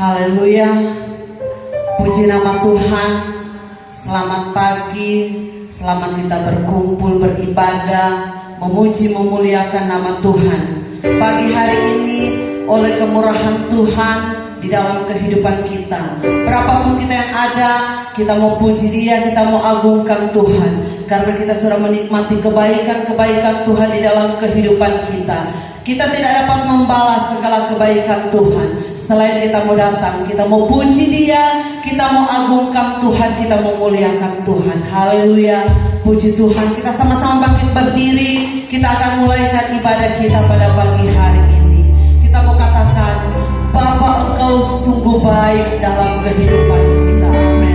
Haleluya. Puji nama Tuhan. Selamat pagi. Selamat kita berkumpul beribadah, memuji memuliakan nama Tuhan. Pagi hari ini oleh kemurahan Tuhan di dalam kehidupan kita, berapapun kita yang ada, kita mau puji Dia, kita mau agungkan Tuhan, karena kita sudah menikmati kebaikan-kebaikan Tuhan di dalam kehidupan kita. Kita tidak dapat membalas segala kebaikan Tuhan selain kita mau datang, kita mau puji Dia, kita mau agungkan Tuhan, kita mau muliakan Tuhan. Haleluya. Puji Tuhan. Kita sama-sama bangkit berdiri. Kita akan mulaikan ibadah kita pada pagi hari ini. Kita mau katakan, Bapa, Engkau sungguh baik dalam kehidupan kita. Amin.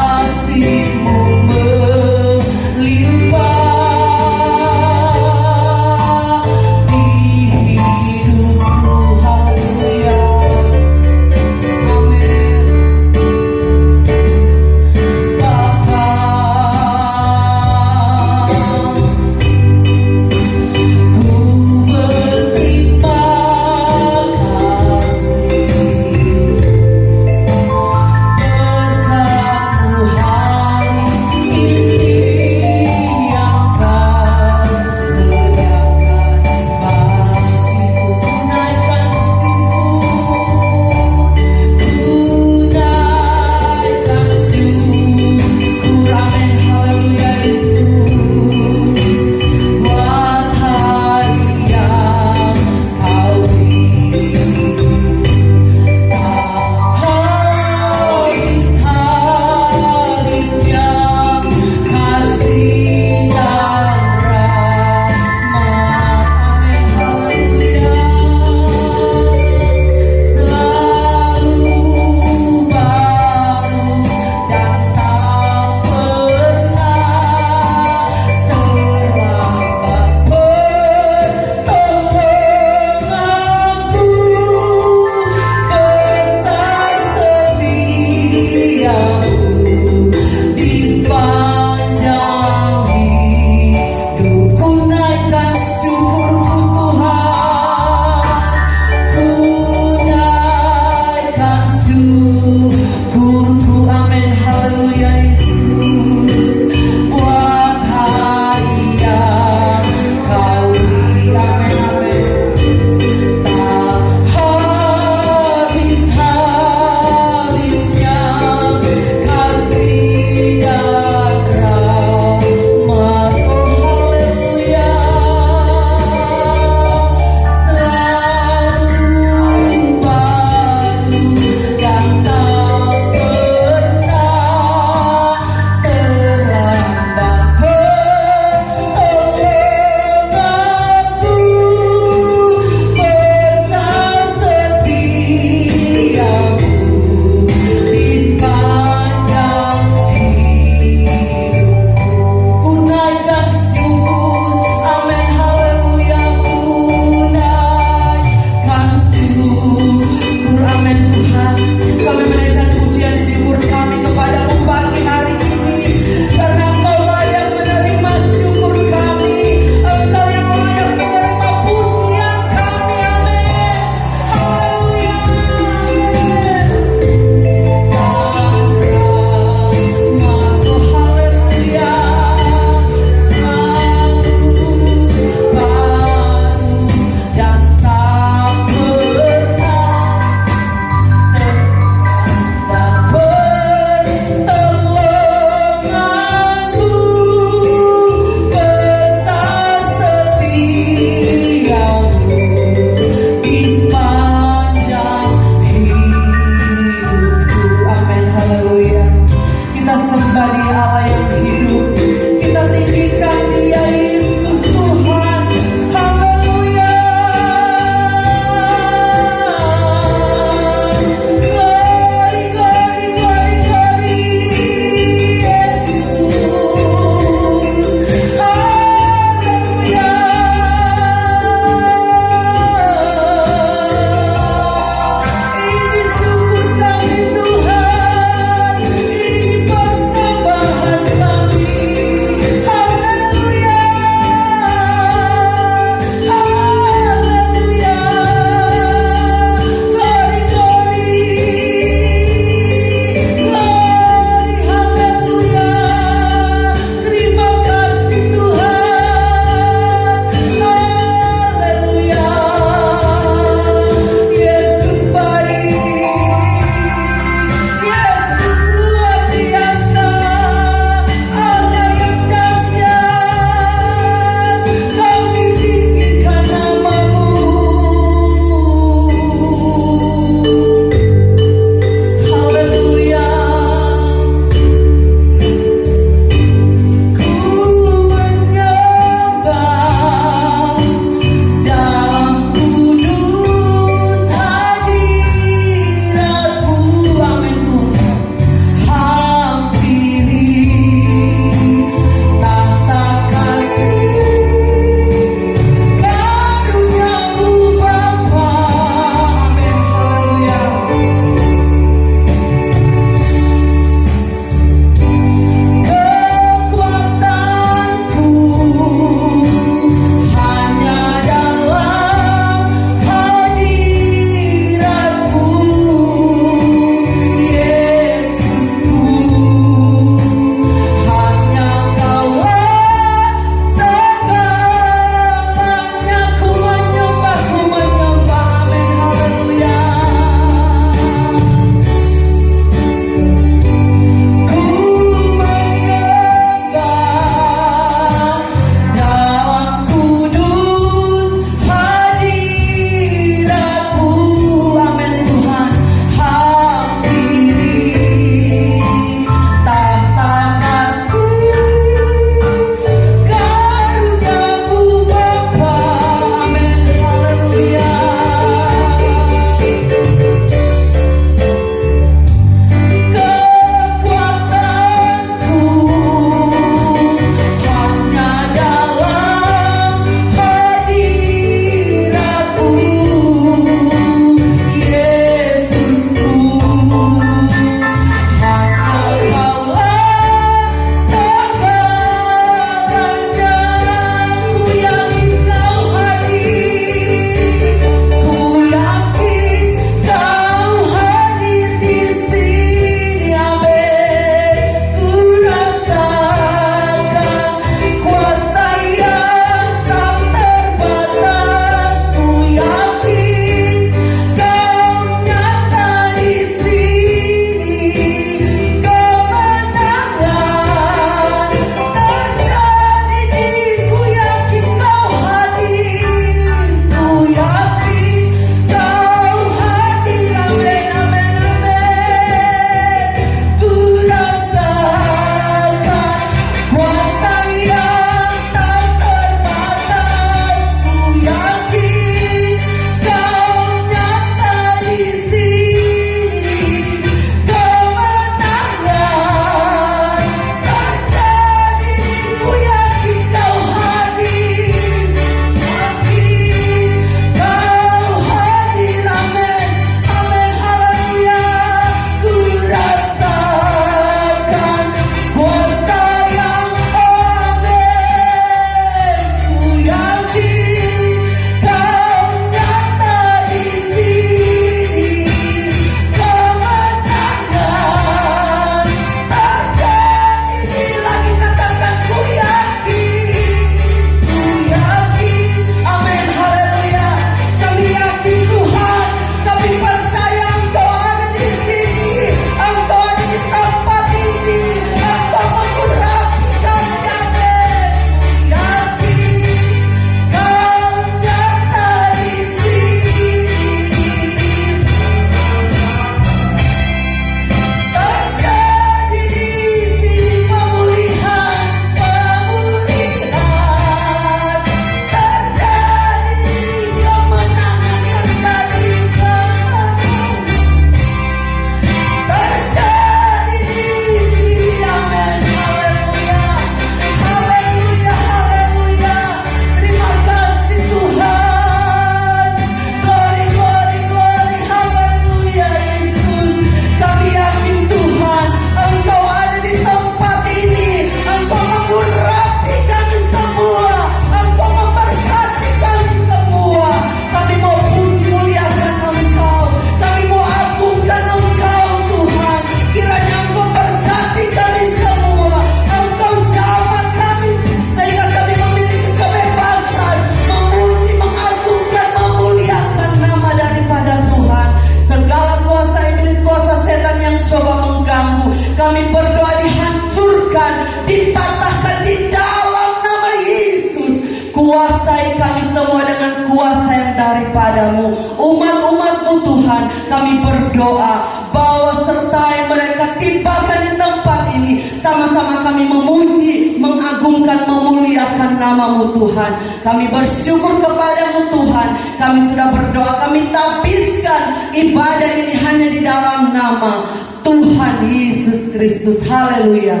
daripada-Mu. Umat-umat-Mu Tuhan, kami berdoa, bawa sertai mereka, tibakan di tempat ini. Sama-sama kami memuji, mengagungkan, memuliakan nama-Mu Tuhan. Kami bersyukur kepada-Mu Tuhan. Kami sudah berdoa, kami tabiskan ibadah ini hanya di dalam nama Tuhan Yesus Kristus. Haleluya.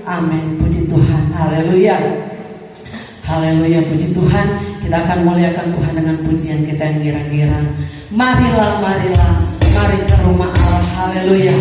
Amin. Puji Tuhan. Haleluya. Haleluya. Puji Tuhan. Kita akan muliakan Tuhan dengan pujian kita yang girang-girang. Marilah, marilah, mari ke rumah Allah. Haleluya.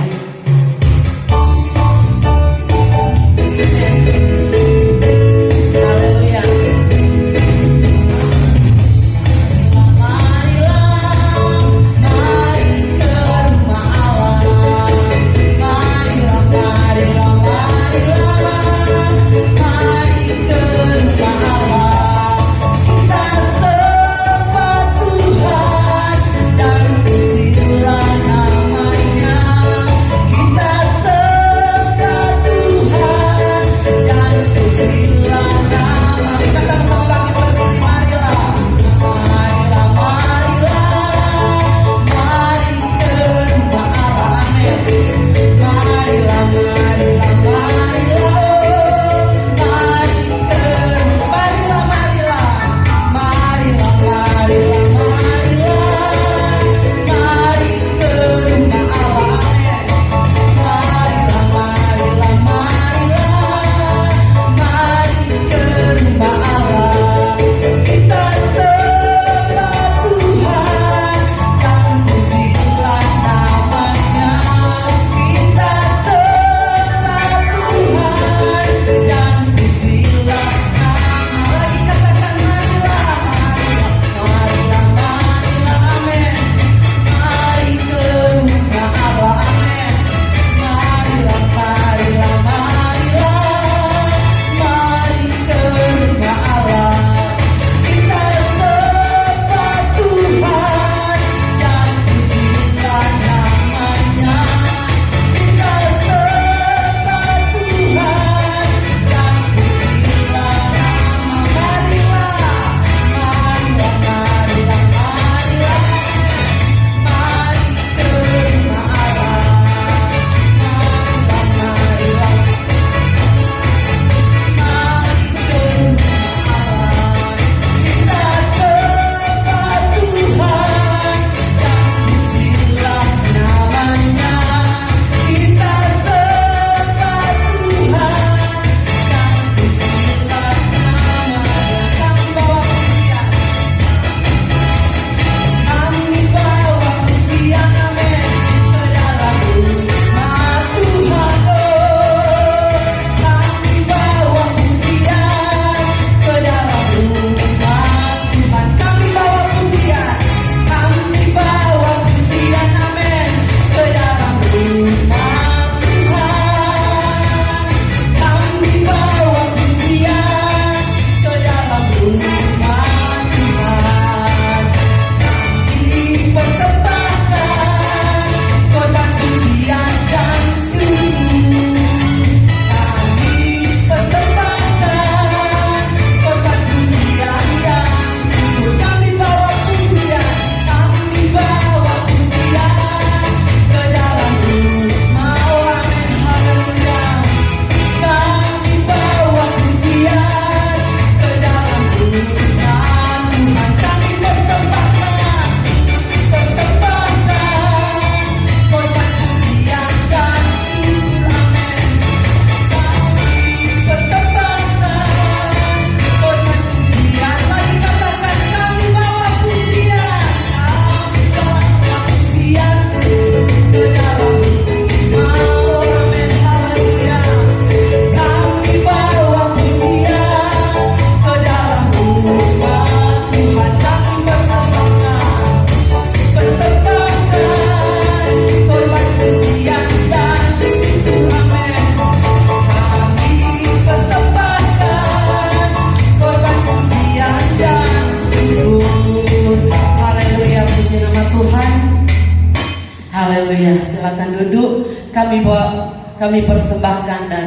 kami persembahkan dan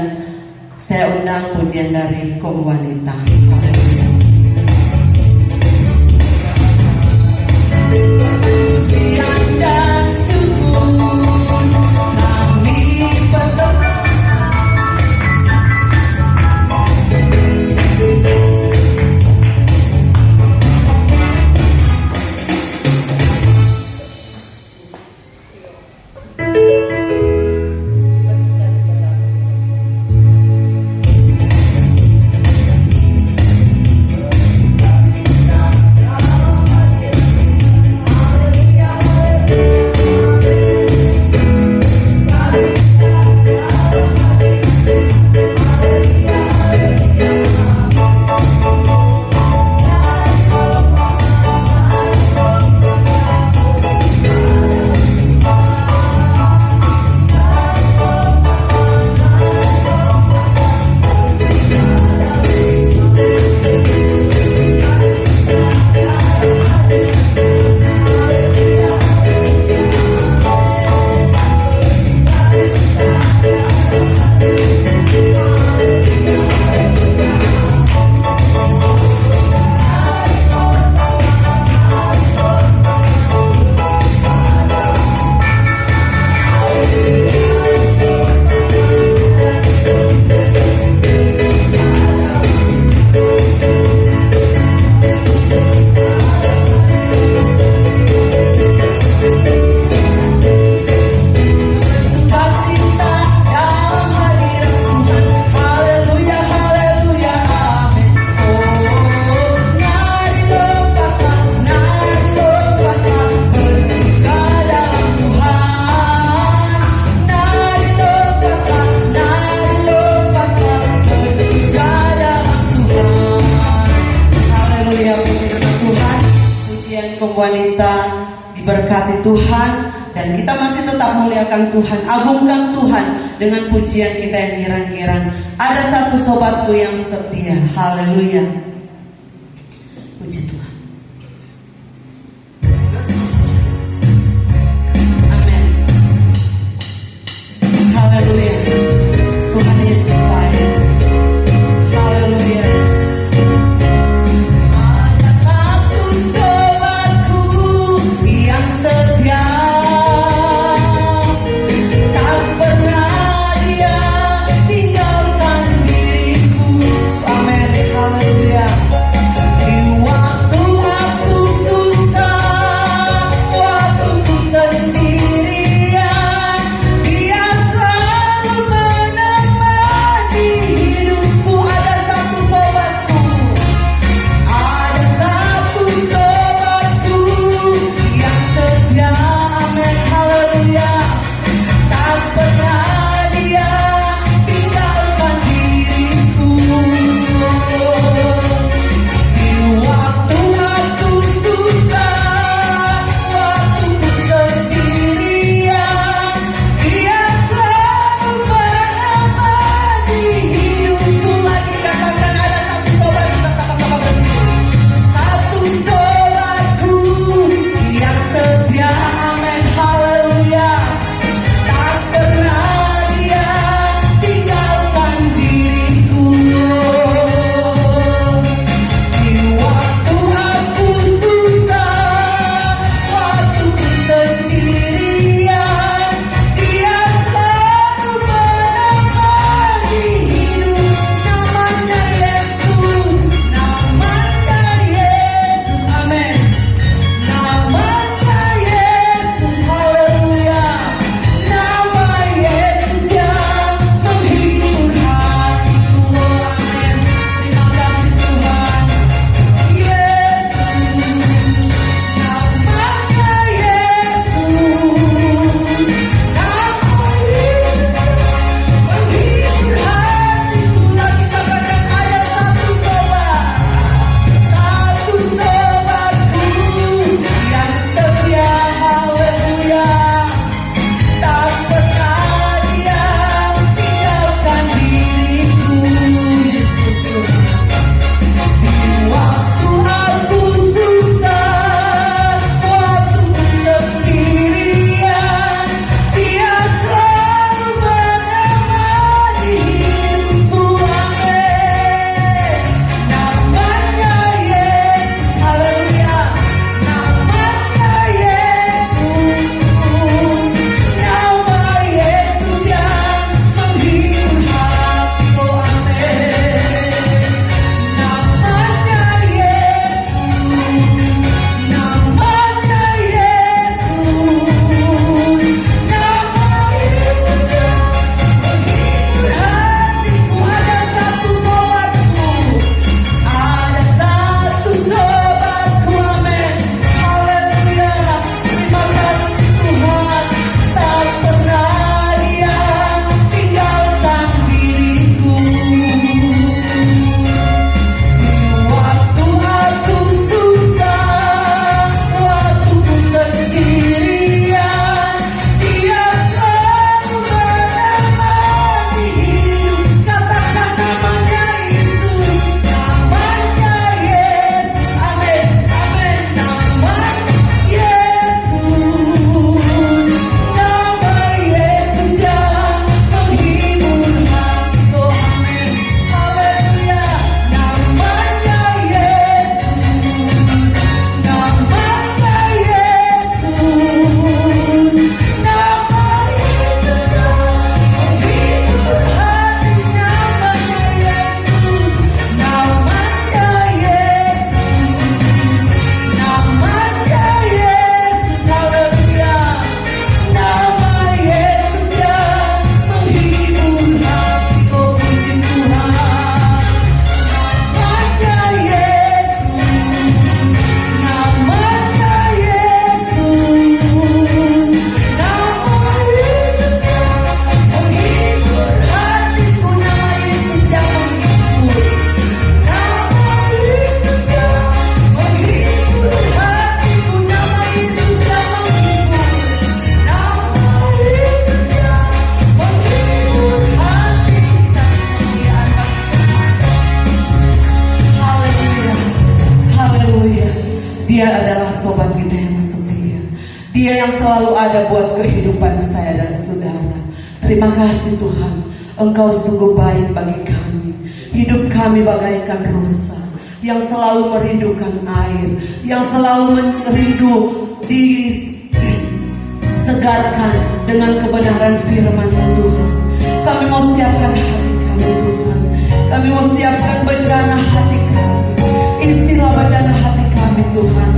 saya undang pujian dari kaum wanita. Haleluya. pujian kaum wanita diberkati Tuhan, dan kita masih tetap muliakan Tuhan, agungkan Tuhan dengan pujian kita yang girang-girang. Ada satu sobatku yang setia. Haleluya. Puji Tuhan. Amin. Haleluya. Tuhan Yesus baik. Haleluya. Ada satu sobatku yang setia, tak pernah dia tinggalkan diriku. Amin. Haleluya. Dia adalah sobat kita yang setia. Dia yang selalu ada buat kehidupan saya dan saudara. Terima kasih Tuhan, Engkau sungguh baik bagi kami. Hidup kami bagaikan rusa yang selalu merindukan air, yang selalu merindu disegarkan dengan kebenaran firman-Mu Tuhan. Kami mau siapkan hati kami Tuhan. Kami mau siapkan bejana hati kami. Isilah bejana hati kami Tuhan.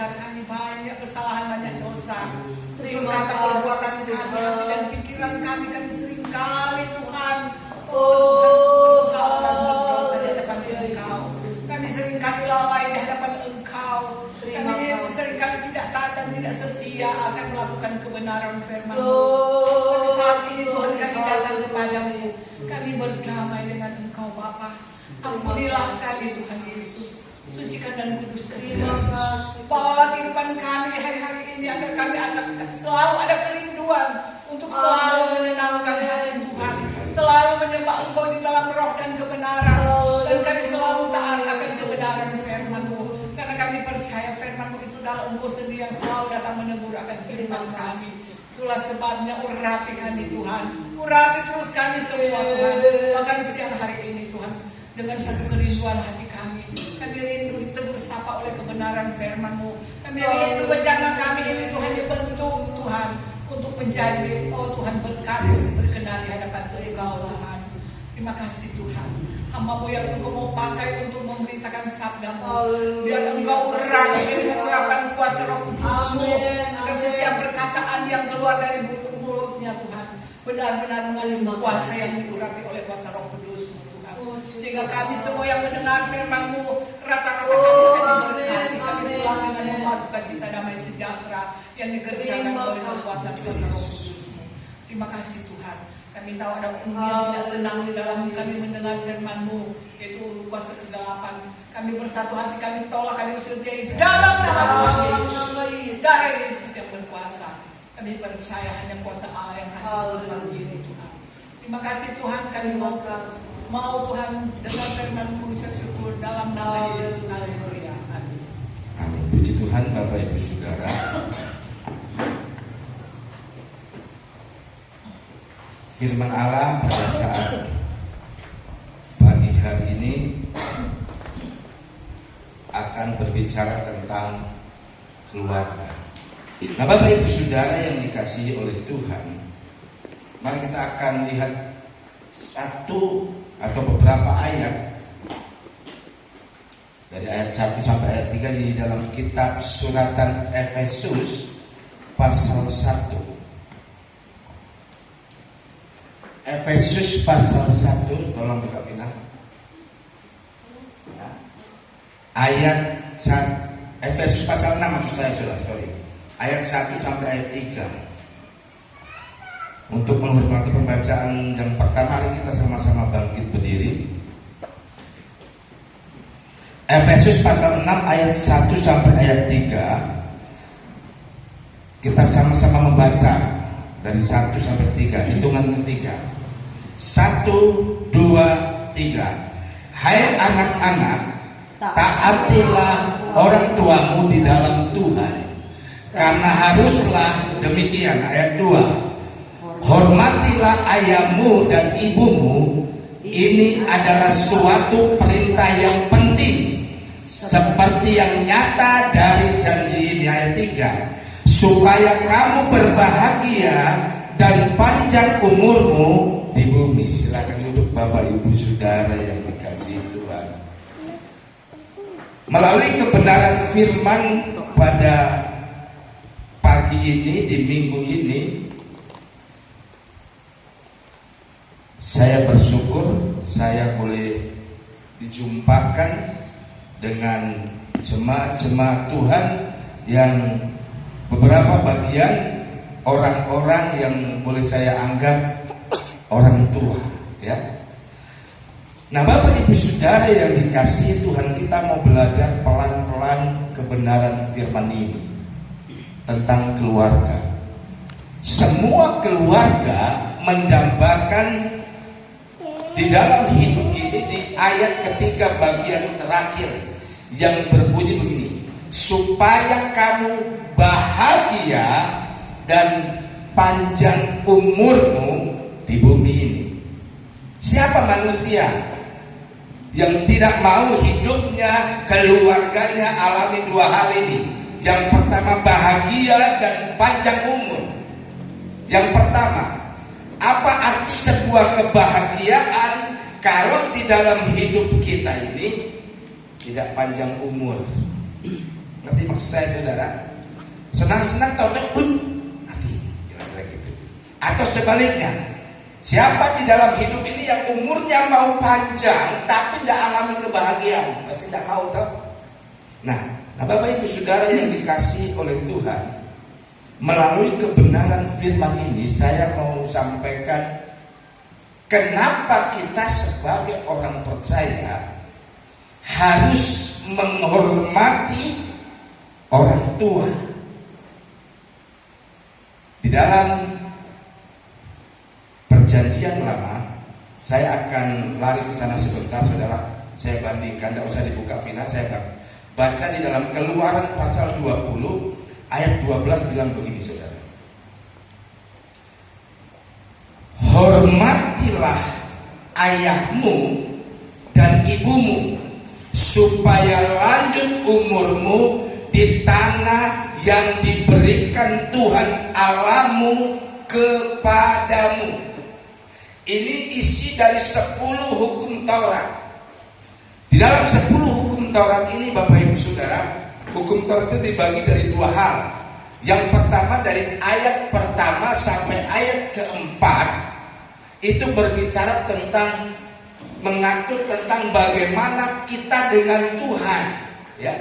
benar kami banyak kesalahan, banyak dosa. Berkata perbuatan kami, hati dan pikiran kami seringkali Tuhan, bersalah dan berdosa di hadapan Engkau. Kami seringkali lalai di hadapan Engkau. Kami seringkali tidak taat dan tidak setia akan melakukan kebenaran firman-Mu. Tapi saat ini Tuhan kami datang kepadamu. Kami berdamai dengan Engkau Bapa. Ampunilah kami Tuhan Yesus. Sucikan dan kuduskan kami. Bawalah kehidupan kami hari-hari ini agar kami selalu ada kerinduan untuk selalu menyenangkan hati Tuhan, selalu menyembah Engkau di dalam roh dan kebenaran, dan kami selalu taat akan kebenaran firman-Mu, karena kami percaya firman-Mu itu adalah Engkau sendiri yang selalu datang menegur akan kehidupan kami. Itulah sebabnya urapi kami Tuhan, urapi terus kami semua Tuhan, bahkan siang hari ini Tuhan, dengan satu kerinduan hati kami rindu ditegur sapa oleh kebenaran firman-Mu. Kami rindu bencana kami ini Tuhan dibentuk Tuhan untuk menjadi Tuhan berkat berkenan di hadapan Engkau Tuhan. Terima kasih Tuhan. Hamba-Mu yang Engkau mau pakai untuk memberitakan sabda-Mu, biar Engkau urapi dengan urapan kuasa Roh Kudus-Mu, agar setiap perkataan yang keluar dari mulutnya Tuhan benar-benar mengandung kuasa yang diurapi oleh kuasa Roh Kudus-Mu Tuhan. Sehingga kami semua yang mendengar firman-Mu, rata-rata kami akan diberkati. Kami pulang dengan membawa sukacita damai sejahtera yang dikerjakan oleh kekuatan kuasa Roh Kudus-Mu. Terima kasih Tuhan. Kami tahu ada orang yang tidak senang di dalam kami mendengar firman-Mu, yaitu kuasa kegelapan. Kami bersatu hati, kami tolak, kami usir dia di dalam nama Tuhan Yesus. Darah Yesus yang berkuasa. Kami percaya hanya kuasa Allah yang hadir ini Tuhan. Terima kasih Tuhan, kami mau Tuhan dengan firman-Mu ucap syukur dalam nama Yesus. Haleluya. Amin. Amin. Puji Tuhan Bapak Ibu Saudara. Firman Allah pada saat pagi hari ini akan berbicara tentang keluarga. Nah Bapak Ibu Saudara yang dikasihi oleh Tuhan, mari kita akan lihat satu atau beberapa ayat dari ayat 1 sampai ayat 3 di dalam kitab suratan Efesus pasal 1. Efesus pasal 1, tolong buka Vina. Ayat 1, Efesus pasal 6 maksud saya sorry. Ayat 1 sampai ayat 3. Untuk menghormati pembacaan yang pertama, mari kita sama-sama bangkit berdiri. Efesus pasal 6 ayat 1 sampai ayat 3. Kita sama-sama membaca dari 1 sampai 3, hitungan ketiga. 1, 2, 3. Hai anak-anak, taatilah orang tuamu di dalam Tuhan, karena haruslah demikian. Ayat 2. Hormatilah ayahmu dan ibumu. Ini adalah suatu perintah yang penting, seperti yang nyata dari janji ini. Ayat 3. Supaya kamu berbahagia dan panjang umurmu di bumi. Silakan duduk Bapak Ibu Saudara yang dikasihi Tuhan. Melalui kebenaran firman pada pagi ini, di minggu ini, saya bersyukur saya boleh dijumpakan dengan jemaat-jemaat Tuhan yang beberapa bagian orang-orang yang boleh saya anggap orang tua, ya. Nah Bapak Ibu Saudara yang dikasihi Tuhan, kita mau belajar pelan-pelan kebenaran firman ini tentang keluarga. Semua keluarga mendambakan di dalam hidup ini di ayat ketiga bagian terakhir yang berbunyi begini, supaya kamu bahagia dan panjang umurmu di bumi ini. Siapa manusia yang tidak mau hidupnya, keluarganya alami dua hal ini? Yang pertama bahagia dan panjang umur. Yang pertama, apa arti sebuah kebahagiaan kalau di dalam hidup kita ini tidak panjang umur? Ngerti maksud saya saudara? Senang-senang tahu-tahu mati, kira-kira gitu. Atau sebaliknya, siapa di dalam hidup ini yang umurnya mau panjang tapi tidak alami kebahagiaan? Pasti tidak mau toh. Nah Bapak Ibu Saudara yang dikasihi oleh Tuhan, melalui kebenaran firman ini saya mau sampaikan kenapa kita sebagai orang percaya harus menghormati orang tua. Di dalam Perjanjian Lama, saya akan lari ke sana sebentar, saudara. Saya bandingkan, tidak usah dibuka final. Saya baca di dalam Keluaran pasal 20 ayat 12 bilang begini, saudara. Hormatilah ayahmu dan ibumu, supaya lanjut umurmu di tanah yang diberikan Tuhan Allahmu kepadamu. Ini isi dari 10 hukum Taurat. Di dalam 10 hukum Taurat ini Bapak Ibu Saudara, hukum Taurat itu dibagi dari 2 hal. Yang pertama dari ayat pertama sampai ayat keempat, itu berbicara tentang, mengatur tentang bagaimana kita dengan Tuhan, ya.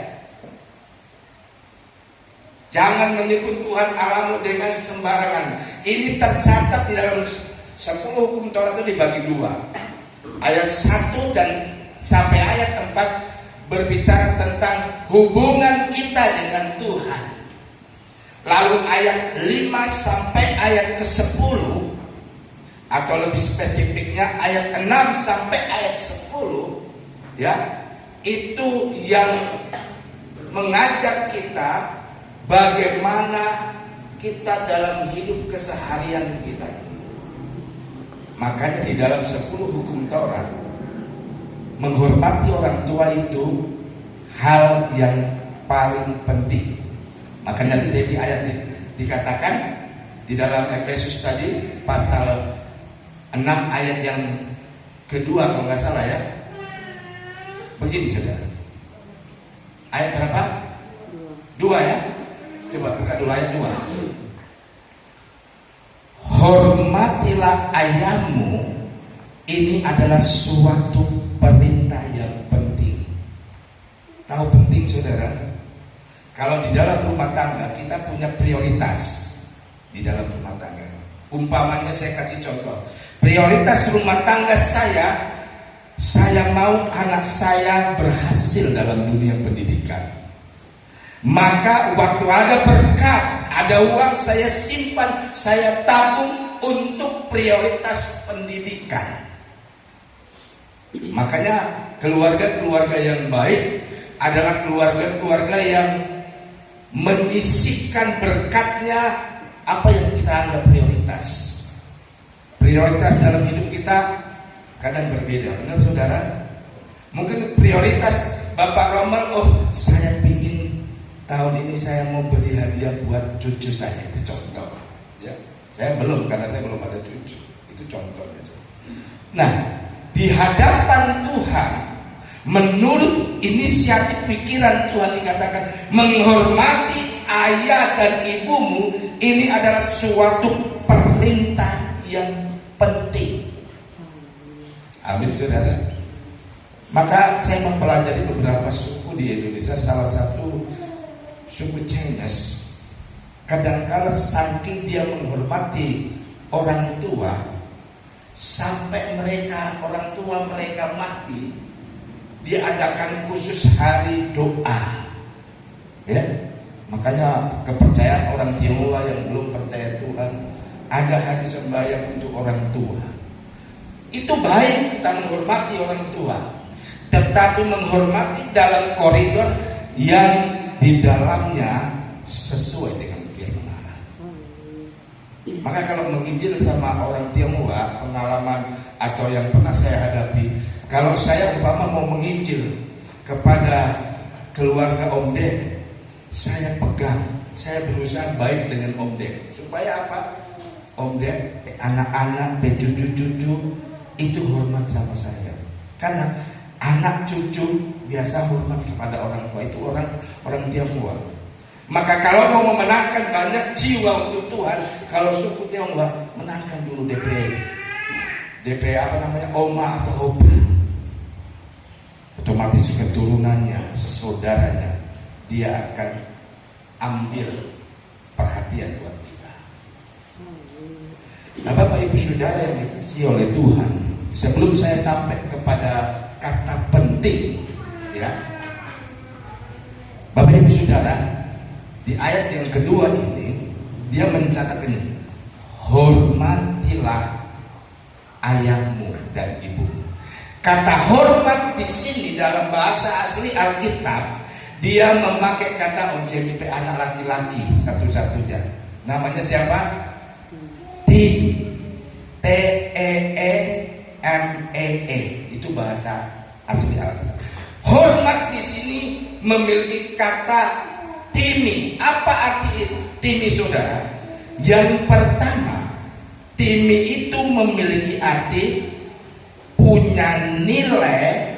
Jangan menipu Tuhan Allahmu dengan sembarangan. Ini tercatat di dalam 10 hukum Taurat itu dibagi 2. Ayat 1 dan sampai ayat 4 berbicara tentang hubungan kita dengan Tuhan. Lalu ayat 5 sampai ayat ke-10, atau lebih spesifiknya ayat 6 sampai ayat 10, ya, itu yang mengajak kita bagaimana kita dalam hidup keseharian kita. Makanya di dalam 10 hukum Taurat, menghormati orang tua itu hal yang paling penting. Makanya di ayat ini dikatakan di dalam Efesus tadi pasal 6 ayat yang kedua kalau nggak salah, ya. Begini saudara. Ayat berapa? 2 ya. Coba buka dulu ayat 2. Hormatilah ayahmu. Ini adalah suatu perintah yang penting. Tahu penting saudara? Kalau di dalam rumah tangga kita punya prioritas di dalam rumah tangga. Umpamanya saya kasih contoh. Prioritas rumah tangga saya mau anak saya berhasil dalam dunia pendidikan. Maka waktu ada berkat, ada uang, saya simpan, saya tabung untuk prioritas pendidikan. Makanya keluarga-keluarga yang baik adalah keluarga-keluarga yang menyisihkan berkatnya apa yang kita anggap prioritas. Prioritas dalam hidup kita kadang berbeda, benar saudara? Mungkin prioritas Bapak Romer, saya pingin tahun ini saya mau beli hadiah buat cucu saya, itu contoh, ya. Saya belum, karena saya belum ada cucu, itu contohnya. Nah, di hadapan Tuhan, menurut inisiatif pikiran Tuhan dikatakan menghormati ayah dan ibumu, ini adalah suatu perintah yang penting. Amin saudara. Maka saya mempelajari beberapa suku di Indonesia, salah satu suku Chinese. Kadangkala saking dia menghormati orang tua, sampai orang tua mereka mati, diadakan khusus hari doa, ya. Makanya kepercayaan orang Tionghoa yang belum percaya Tuhan, ada hari sembahyang untuk orang tua. Itu baik kita menghormati orang tua, tetapi menghormati dalam koridor yang di dalamnya sesuai dengan firman Allah. Maka kalau menginjil sama orang Tionghoa, pengalaman atau yang pernah saya hadapi, kalau saya umpama mau menginjil kepada keluarga Om Dek, saya pegang, saya berusaha baik dengan Om Dek. Supaya apa? Om Dek, anak-anak, cucu-cucu itu hormat sama saya. Karena anak cucu biasa hormat kepada orang tua, itu orang Tionghoa. Maka kalau mau memenangkan banyak jiwa untuk Tuhan, kalau suku Tionghoa menangkan dulu DP apa namanya, Oma atau Opa. Otomatis keturunannya, saudaranya, dia akan ambil perhatian buat kita. Nah, Bapak Ibu Saudara yang dikasihi oleh Tuhan, sebelum saya sampai kepada kata penting, ya, Bapak Ibu Saudara, di ayat yang kedua ini dia mencatat ini, hormatilah ayahmu dan ibumu. Kata hormat di sini dalam bahasa asli Alkitab, dia memakai kata objek anak laki-laki satu-satunya. Namanya siapa? Timi. T-E-E-M-E-E. Itu bahasa asli Alkitab. Hormat di sini memiliki kata Timi. Apa arti Timi, saudara? Yang pertama, Timi itu memiliki arti punya nilai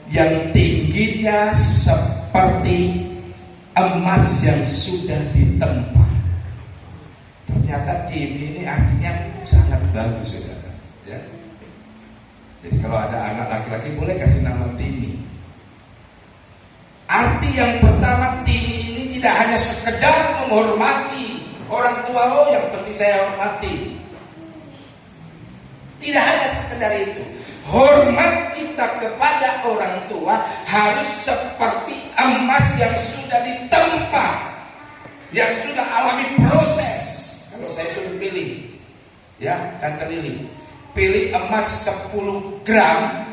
yang tingginya seperti emas yang sudah ditempa. Ternyata Timi ini artinya sangat bagus, saudara. Ya. Jadi kalau ada anak laki-laki boleh kasih nama Timi. Arti yang pertama, Timi ini tidak hanya sekedar menghormati orang tua, oh yang penting saya hormati. Tidak hanya sekedar itu. Hormat kita kepada orang tua harus seperti emas yang sudah ditempa, yang sudah alami proses. Kalau saya suruh pilih, ya Tante Lili, pilih emas 10 gram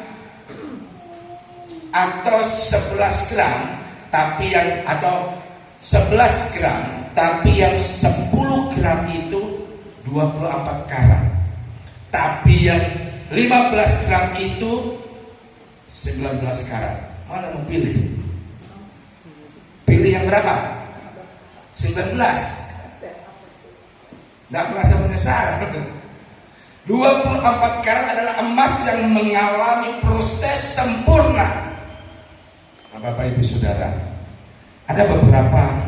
atau 11 gram, tapi yang atau 11 gram, tapi yang 10 gram itu 24 karat. Tapi yang 15 gram itu 19 karat. Mana mau pilih? Pilih yang berapa? 19. Tidak merasa menyesal. 24 karat adalah emas yang mengalami proses sempurna. Nah, Bapak Ibu Saudara, ada beberapa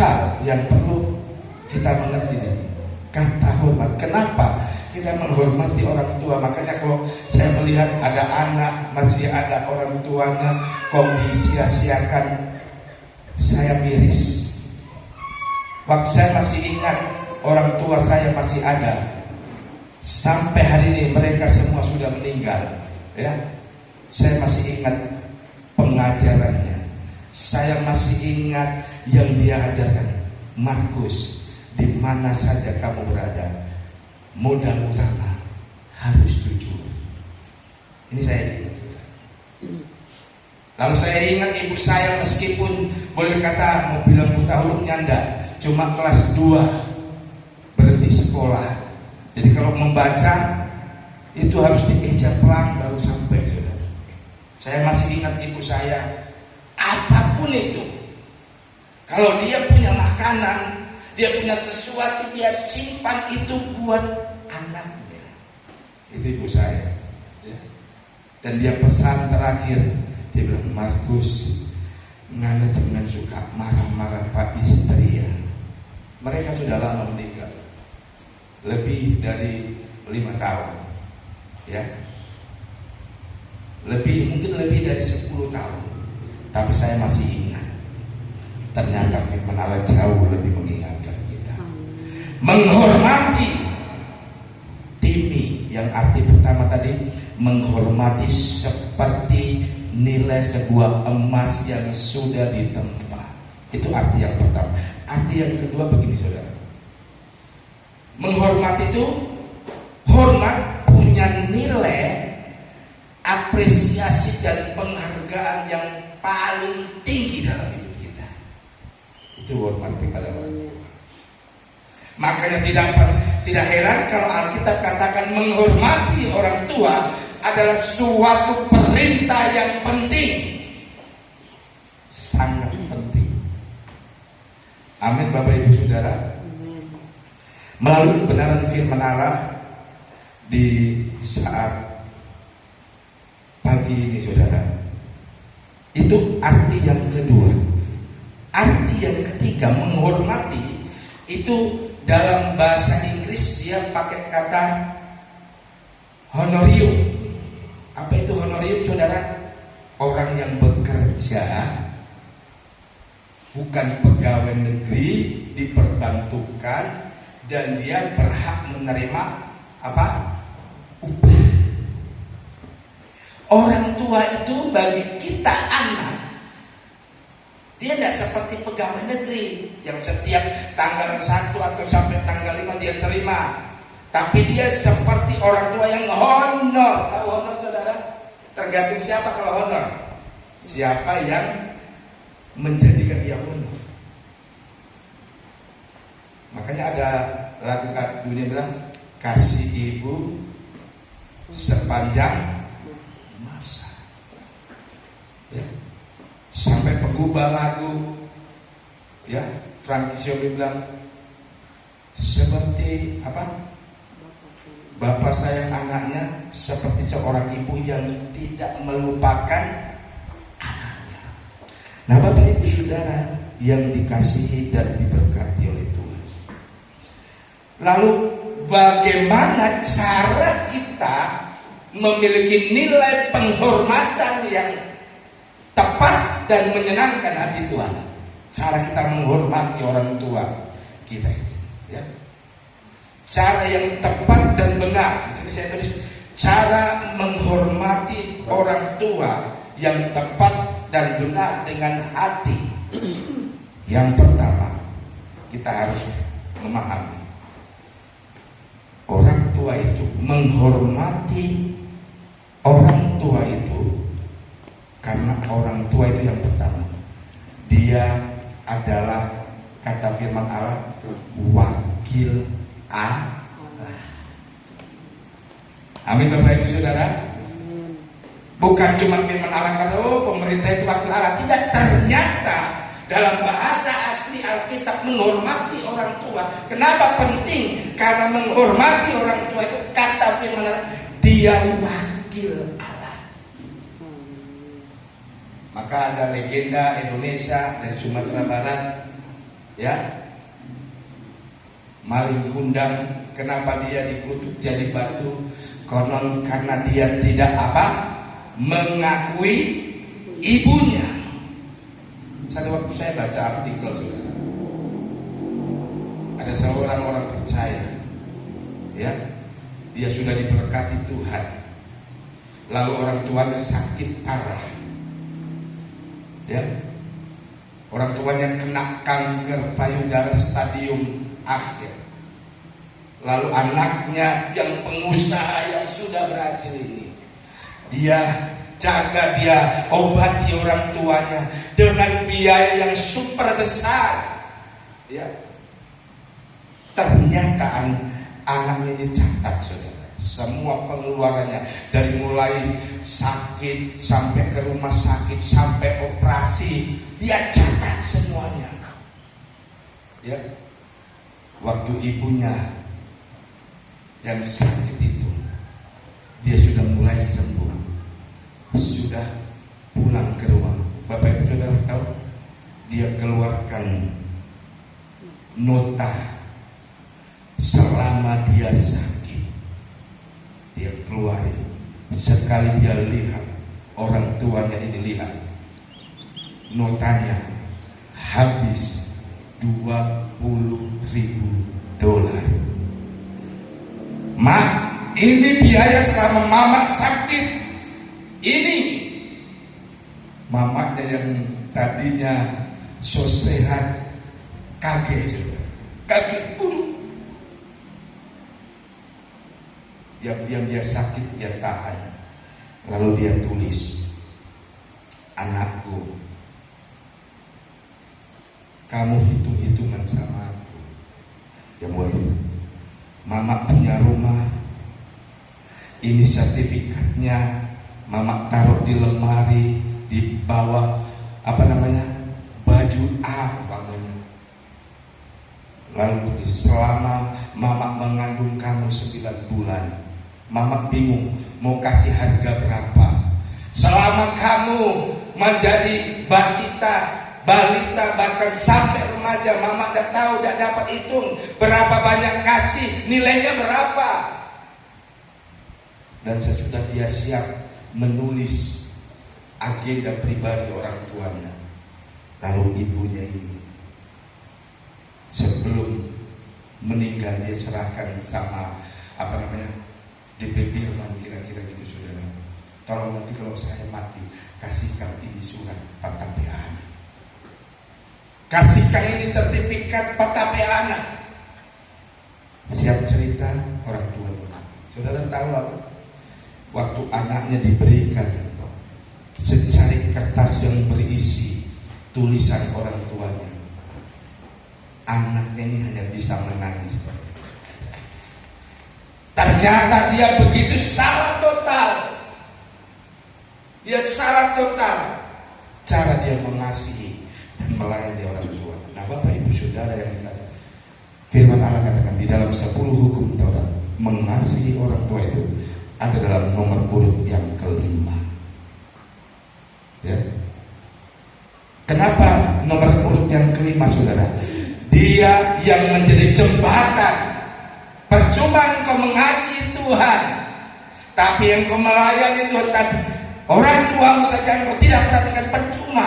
hal yang perlu kita mengerti nih. Kata hormat. Kenapa kita menghormati orang tua? Makanya kalau saya melihat ada anak masih ada orang tuanya kok disia-siakan, saya miris. Waktu saya masih ingat orang tua saya masih ada, sampai hari ini mereka semua sudah meninggal. Ya, saya masih ingat pengajarannya. Saya masih ingat yang dia ajarkan. Markus, di mana saja kamu berada, modal utama harus jujur. Ini saya ingat. Lalu saya ingat ibu saya, meskipun boleh kata mau bilang buta hurufnya enggak, cuma kelas 2 berhenti sekolah. Jadi kalau membaca itu harus dieja pelan baru sampai, saudara. Saya masih ingat ibu saya, apapun itu, kalau dia punya makanan, dia punya sesuatu, dia simpan itu buat anaknya. Itu ibu saya. Dan dia pesan terakhir, dia bilang, Markus, ngana jangan suka marah-marah Pak istri ya. Mereka sudah lama meninggal, lebih dari 5 tahun, ya, mungkin lebih dari 10 tahun. Tapi saya masih ingat. Ternyata firman Allah jauh lebih mengingatkan kita. Menghormati Timi, yang arti pertama tadi menghormati seperti nilai sebuah emas yang sudah ditempa. Itu arti yang pertama. Arti yang kedua begini, saudara. Menghormati itu, hormat punya nilai apresiasi dan penghargaan yang paling tinggi dalam hidup kita. Itu hormat kepada orang tua. Makanya tidak heran kalau Alkitab katakan menghormati orang tua adalah suatu perintah yang penting, sangat penting. Amin, Bapak Ibu Saudara. Melalui kebenaran firman Allah, di saat pagi ini saudara, itu arti yang kedua. Arti yang ketiga, menghormati, itu dalam bahasa Inggris dia pakai kata honorium. Apa itu honorium saudara? Orang yang bekerja, bukan pegawai negeri, diperbantukan dan dia berhak menerima apa? Upah. Orang tua itu bagi kita anak, dia tidak seperti pegawai negeri yang setiap tanggal 1 atau sampai tanggal 5 dia terima. Tapi dia seperti orang tua yang honor. Tahu honor saudara? Tergantung siapa kalau honor. Siapa yang menjadikan dia honor. Makanya ada lagu dunia bilang, kasih ibu sepanjang masa. Ya. Sampai penggubah lagu, ya, Frankie Siobi bilang seperti apa? Bapak sayang anaknya seperti seorang ibu yang tidak melupakan anaknya. Nah, Bapak Ibu Saudara yang dikasihi dan diberkati oleh Tuhan. Lalu bagaimana cara kita memiliki nilai penghormatan yang tepat dan menyenangkan hati Tuhan? Cara kita menghormati orang tua kita ini, ya. Cara yang tepat dan benar. Di sini saya tulis cara menghormati orang tua yang tepat dan benar dengan hati. Yang pertama, kita harus memahami orang tua itu, menghormati orang tua itu karena orang tua itu yang pertama, dia adalah, kata firman Allah, wakil Allah. Amin Bapak Ibu Saudara. Bukan cuma firman Allah kata, oh pemerintah itu wakil Allah. Tidak, ternyata dalam bahasa asli Alkitab menghormati orang tua. Kenapa penting? Karena menghormati orang tua itu, kata firman Allah, dia wakil Allah. Maka ada legenda Indonesia dari Sumatera Barat, ya, maling kundang. Kenapa dia dikutuk jadi batu? Konon karena dia tidak apa? Mengakui ibunya. Satu waktu saya baca artikel, saudara, ada seorang orang percaya, ya, dia sudah diberkati Tuhan, lalu orang tuanya sakit parah, ya, orang tuanya kena kanker payudara stadium akhir. Lalu anaknya yang pengusaha yang sudah berhasil ini, dia jaga, dia obati orang tuanya dengan biaya yang super besar, ya. Ternyata anaknya ini catat, saudara, semua pengeluarannya, dari mulai sakit sampai ke rumah sakit sampai operasi, dia catat semuanya, ya. Waktu ibunya yang sakit itu, dia sudah mulai sembuh, sudah pulang ke rumah. Bapak Ibu Saudara tahu, dia keluarkan nota selama dia sakit. Dia keluarin, sekali dia lihat, orang tuanya ini lihat, notanya habis $20.000. Mak, ini biaya selama mama sakit. Ini mamanya yang tadinya so sehat kaget, kaget dulu. Diam-diam dia sakit, dia tahan. Lalu dia tulis, anakku, kamu hitung-hitungan sama aku. Ya mulai itu, mama punya rumah, ini sertifikatnya, mama taruh di lemari, di bawah apa namanya, baju A umpamanya. Lalu selama mama mengandung kamu 9 bulan, mama bingung mau kasih harga berapa. Selama kamu menjadi balita bahkan sampai remaja, mama tidak tahu, tidak dapat hitung berapa banyak kasih, nilainya berapa. Dan sesudah dia siap menulis agenda pribadi orang tuanya, lalu ibunya ini sebelum meninggal dia serahkan sama DP Firman, kira-kira gitu saudara. Tolong nanti kalau saya mati kasihkan ini surat patapeana, kasihkan ini sertifikat patapeana. Siap cerita orang tuanya. Saudara tahu apa? Waktu anaknya diberikan secari kertas yang berisi tulisan orang tuanya, anaknya ini hanya bisa menangis. Ternyata dia begitu salah total. Dia salah total cara dia mengasihi dan melayani orang tua. Nah, Bapak Ibu Saudara yang dikasih, firman Allah katakan di dalam 10 hukum Taurat, mengasihi orang tua itu ada dalam nomor urut yang kelima. Ya. Kenapa nomor urut yang kelima, saudara? Dia yang menjadi jembatan. Percuma engkau mengasihi Tuhan, tapi engkau melayani Tuhan, tapi orang tuamu saja engkau tidak perhatikan, percuma.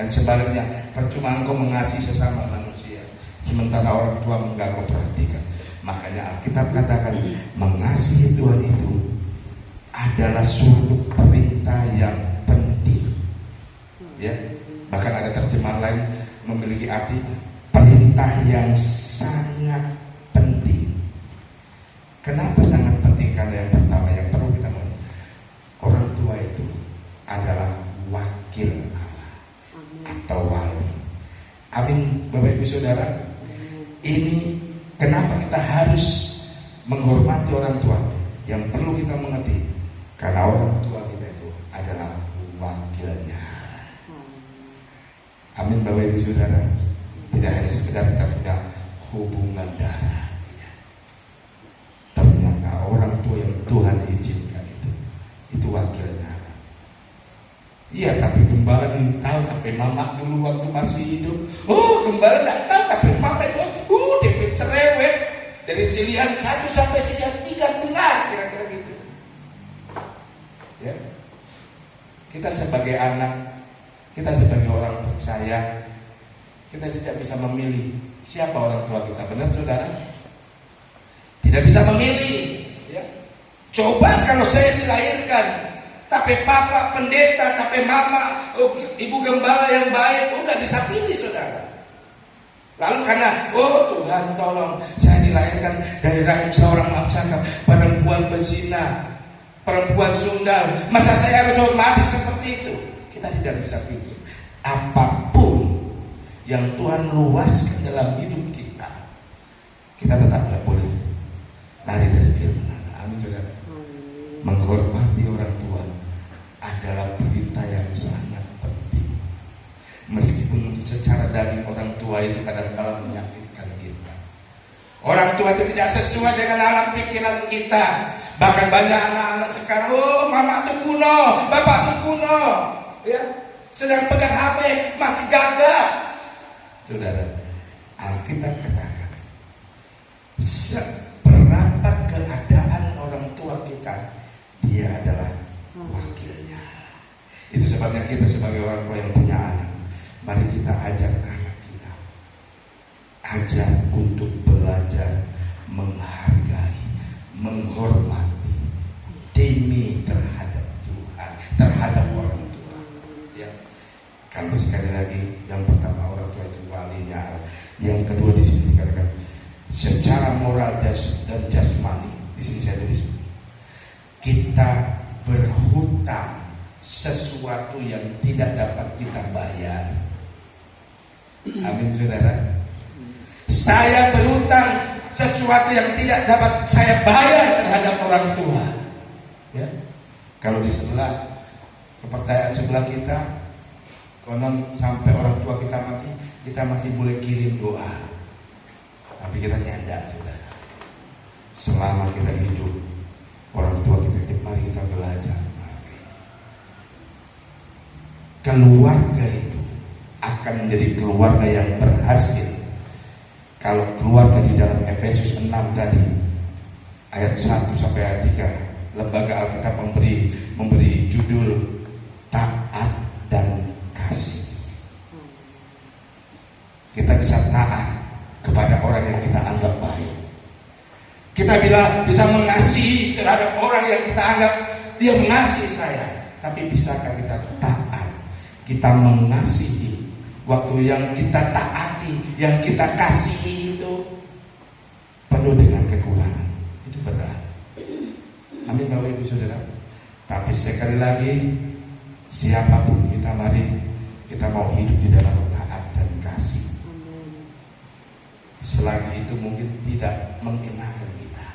Dan sebaliknya, percuma engkau mengasihi sesama manusia, sementara orang tuamu enggak kau perhatikan. Makanya Alkitab katakan mengasihi Tuhan itu adalah suatu perintah yang penting. Ya, bahkan ada terjemahan lain memiliki arti perintah yang sangat penting. Kenapa sangat penting? Karena yang pertama yang perlu kita mengerti, orang tua itu adalah wakil Allah atau wali. Amin, Bapak Ibu Saudara. Ini kenapa kita harus menghormati orang tua? Yang perlu kita mengerti, karena orang tua kita itu adalah wakilnya. Amin, Bapak Ibu Saudara. Tidak hanya sekedar kita punya hubungan darah. Ternyata orang tua yang Tuhan izinkan itu wakilnya. Iya, tapi gembala ini tahu, tapi mama dulu waktu masih hidup. Oh, gembala tidak tahu, tapi mama itu DP cerewet. Dari silihan 1 sampai silihan 3 dengar, kira-kira gitu. Ya. Kita sebagai anak, kita sebagai orang percaya, kita tidak bisa memilih siapa orang tua kita. Benar, saudara? Tidak bisa memilih. Ya. Coba kalau saya dilahirkan, tapi papa pendeta, tapi mama ibu gembala yang baik, nggak bisa pilih, saudara. Lalu karena Tuhan tolong, saya dilahirkan dari rahim seorang cakap, perempuan berzina, perempuan sundal, masa saya harus hormati seperti itu? Kita tidak bisa pilih. Apapun yang Tuhan luaskan dalam hidup kita, kita tetap tidak boleh lari dari firman Allah. Amin, saudara. Menghormati orang tua adalah perintah yang sangat penting. Meskipun secara daging orang tua itu kadang-kala menyakitkan kita. Orang tua itu tidak sesuai dengan alam pikiran kita. Bahkan banyak anak-anak sekarang, mama itu kuno, bapak itu kuno, ya, sedang pegang HP masih gagap. Saudara, Alkitab katakan seberapa keadaan orang tua kita, dia adalah wakilnya. Itu sebabnya kita sebagai orang tua yang punya anak, mari kita ajar anak kita, ajar untuk belajar menghargai, menghormati demi terhadap Tuhan, terhadap orang tua. Ya, karena sekali lagi, yang pertama orang tua itu walinya. Yang kedua di sini dikatakan secara moral dan jasmani. Di sini saya tulis, kita berhutang sesuatu yang tidak dapat kita bayar. Amin, saudara. Saya berhutang sesuatu yang tidak dapat saya bayar terhadap orang tua. Ya. Kalau di sebelah kepercayaan sebelah kita, konon sampai orang tua kita mati, kita masih boleh kirim doa. Tapi kita nyadar, saudara, selama kita hidup, orang tua kita hidup, mari kita belajar. keluarga itu akan menjadi keluarga yang berhasil kalau keluarga di dalam Efesus 6 tadi ayat 1 sampai ayat 3, lembaga Alkitab memberi judul taat dan kasih. Kita bisa taat kepada orang yang kita anggap baik. Kita bisa mengasihi terhadap orang yang kita anggap dia mengasihi saya. Tapi bisakah kita taat? Kita mengasihi waktu yang kita taati, yang kita kasihi itu penuh dengan kekurangan. Itu berat. Amin Bapak Ibu Saudara. Tapi sekali lagi, siapapun kita, mari kita mau hidup di dalam taat dan kasih. Selagi itu mungkin tidak mengenakan kita.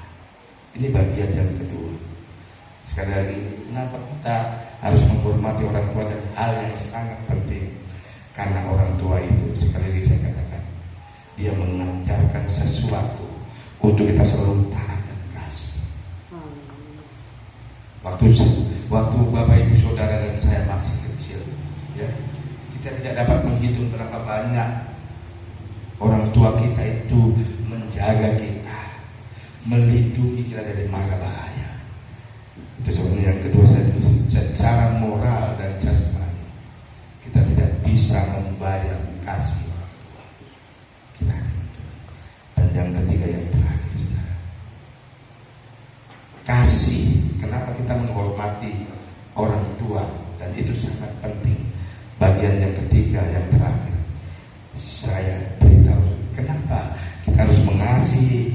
Ini bagian yang kedua. Sekali lagi, kenapa kita harus menghormati orang tua dan hal yang sangat penting? Karena orang tua itu, sekali lagi saya katakan, dia mengajarkan sesuatu untuk kita selalu taat dan kasih. Waktu Bapak Ibu Saudara dan saya masih kecil, ya, kita tidak dapat menghitung berapa banyak orang tua kita itu menjaga kita, melindungi kita dari mara bahaya. Itu sebenarnya yang kedua, secara moral dan jasmani kita tidak bisa membayar kasih orang tua kita. Dan yang ketiga, yang terakhir, saudara, kasih. Kenapa kita menghormati orang tua? Dan itu sangat penting. Bagian yang ketiga, yang terakhir, saya beritahu kenapa kita harus mengasihi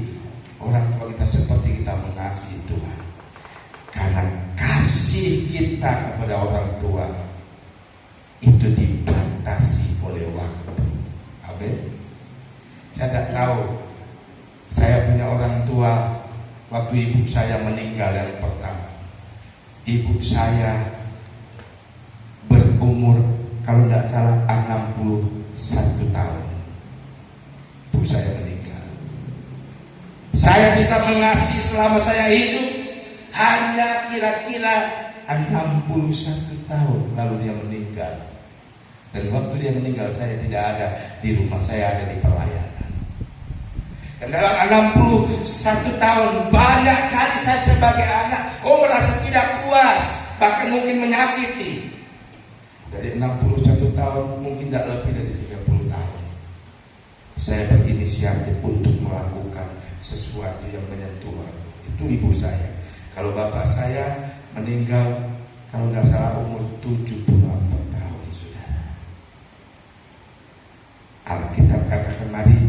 orang tua kita seperti kita mengasihi Tuhan. Karena kasih kita kepada orang tua itu dibatasi oleh waktu. Amin. Saya tidak tahu, saya punya orang tua waktu ibu saya meninggal yang pertama. Ibu saya berumur kalau tidak salah 61 tahun. Ibu saya meninggal. Saya bisa mengasihi selama saya hidup hanya kira-kira 61 tahun lalu dia meninggal. Dan waktu dia meninggal saya tidak ada di rumah, saya ada di pelayanan. Dan dalam 61 tahun banyak kali saya sebagai anak merasa tidak puas, bahkan mungkin menyakiti. Dari 61 tahun mungkin tidak lebih dari 30 tahun saya berinisiatif untuk melakukan sesuatu yang menyentuh orang. Itu ibu saya. Kalau bapak saya meninggal kalau nggak salah umur 74 tahun, saudara. Alkitab katakan, mari,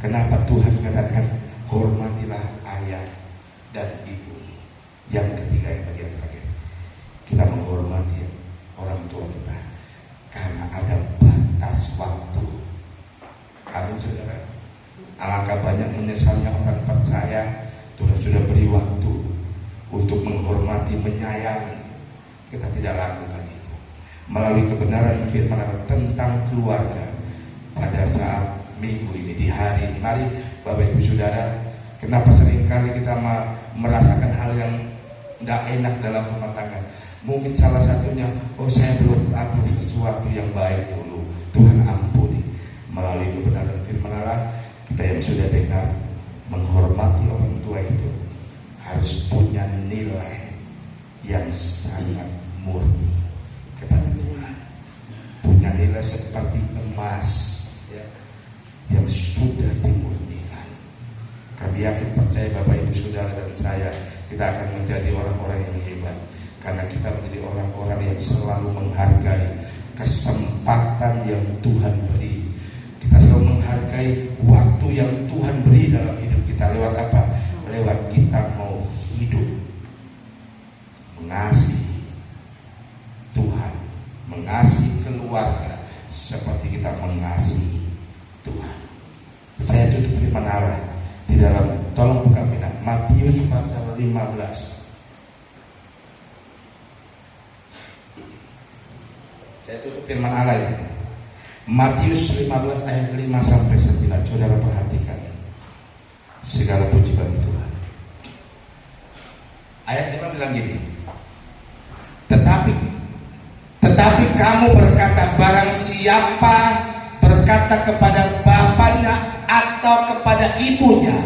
kenapa Tuhan katakan hormatilah ayah dan ibu. Yang ketiga, yang bagian terakhir, kita menghormati orang tua kita karena ada batas waktu. Amin, saudara. Alangkah banyak menyesalnya orang percaya Tuhan sudah beri waktu untuk menghormati, menyayangi, kita tidak lakukan itu. Melalui kebenaran firman tentang keluarga pada saat minggu ini, di hari ini, mari Bapak Ibu Saudara, kenapa seringkali kita merasakan hal yang tidak enak dalam rumah tangga? Mungkin salah satunya, saya belum melakukan sesuatu yang baik dulu. Tuhan ampuni. Melalui kebenaran firman Allah, kita yang sudah dengar, menghormati orang tua itu harus punya nilai yang sangat murni kepada Tuhan. Punya nilai seperti emas, ya, yang sudah dimurnikan. Kami yakin, percaya Bapak Ibu Saudara dan saya, kita akan menjadi orang-orang yang hebat karena kita menjadi orang-orang yang selalu menghargai kesempatan yang Tuhan beri. Kita selalu menghargai waktu yang Tuhan beri dalam hidup kita. Lewat apa? Lewat kita mau hidup mengasihi Tuhan, mengasihi keluarga seperti kita mengasihi Tuhan. Saya tutup firman Allah di dalam, tolong buka firman Matius pasal 15. Saya tutup firman Allah ini, Matius 15 ayat 5 sampai 9. Saudara perhatikan. Segala puji bagi Tuhan. Ayat 5 bilang gini, tetapi kamu berkata, barang siapa berkata kepada bapaknya atau kepada ibunya,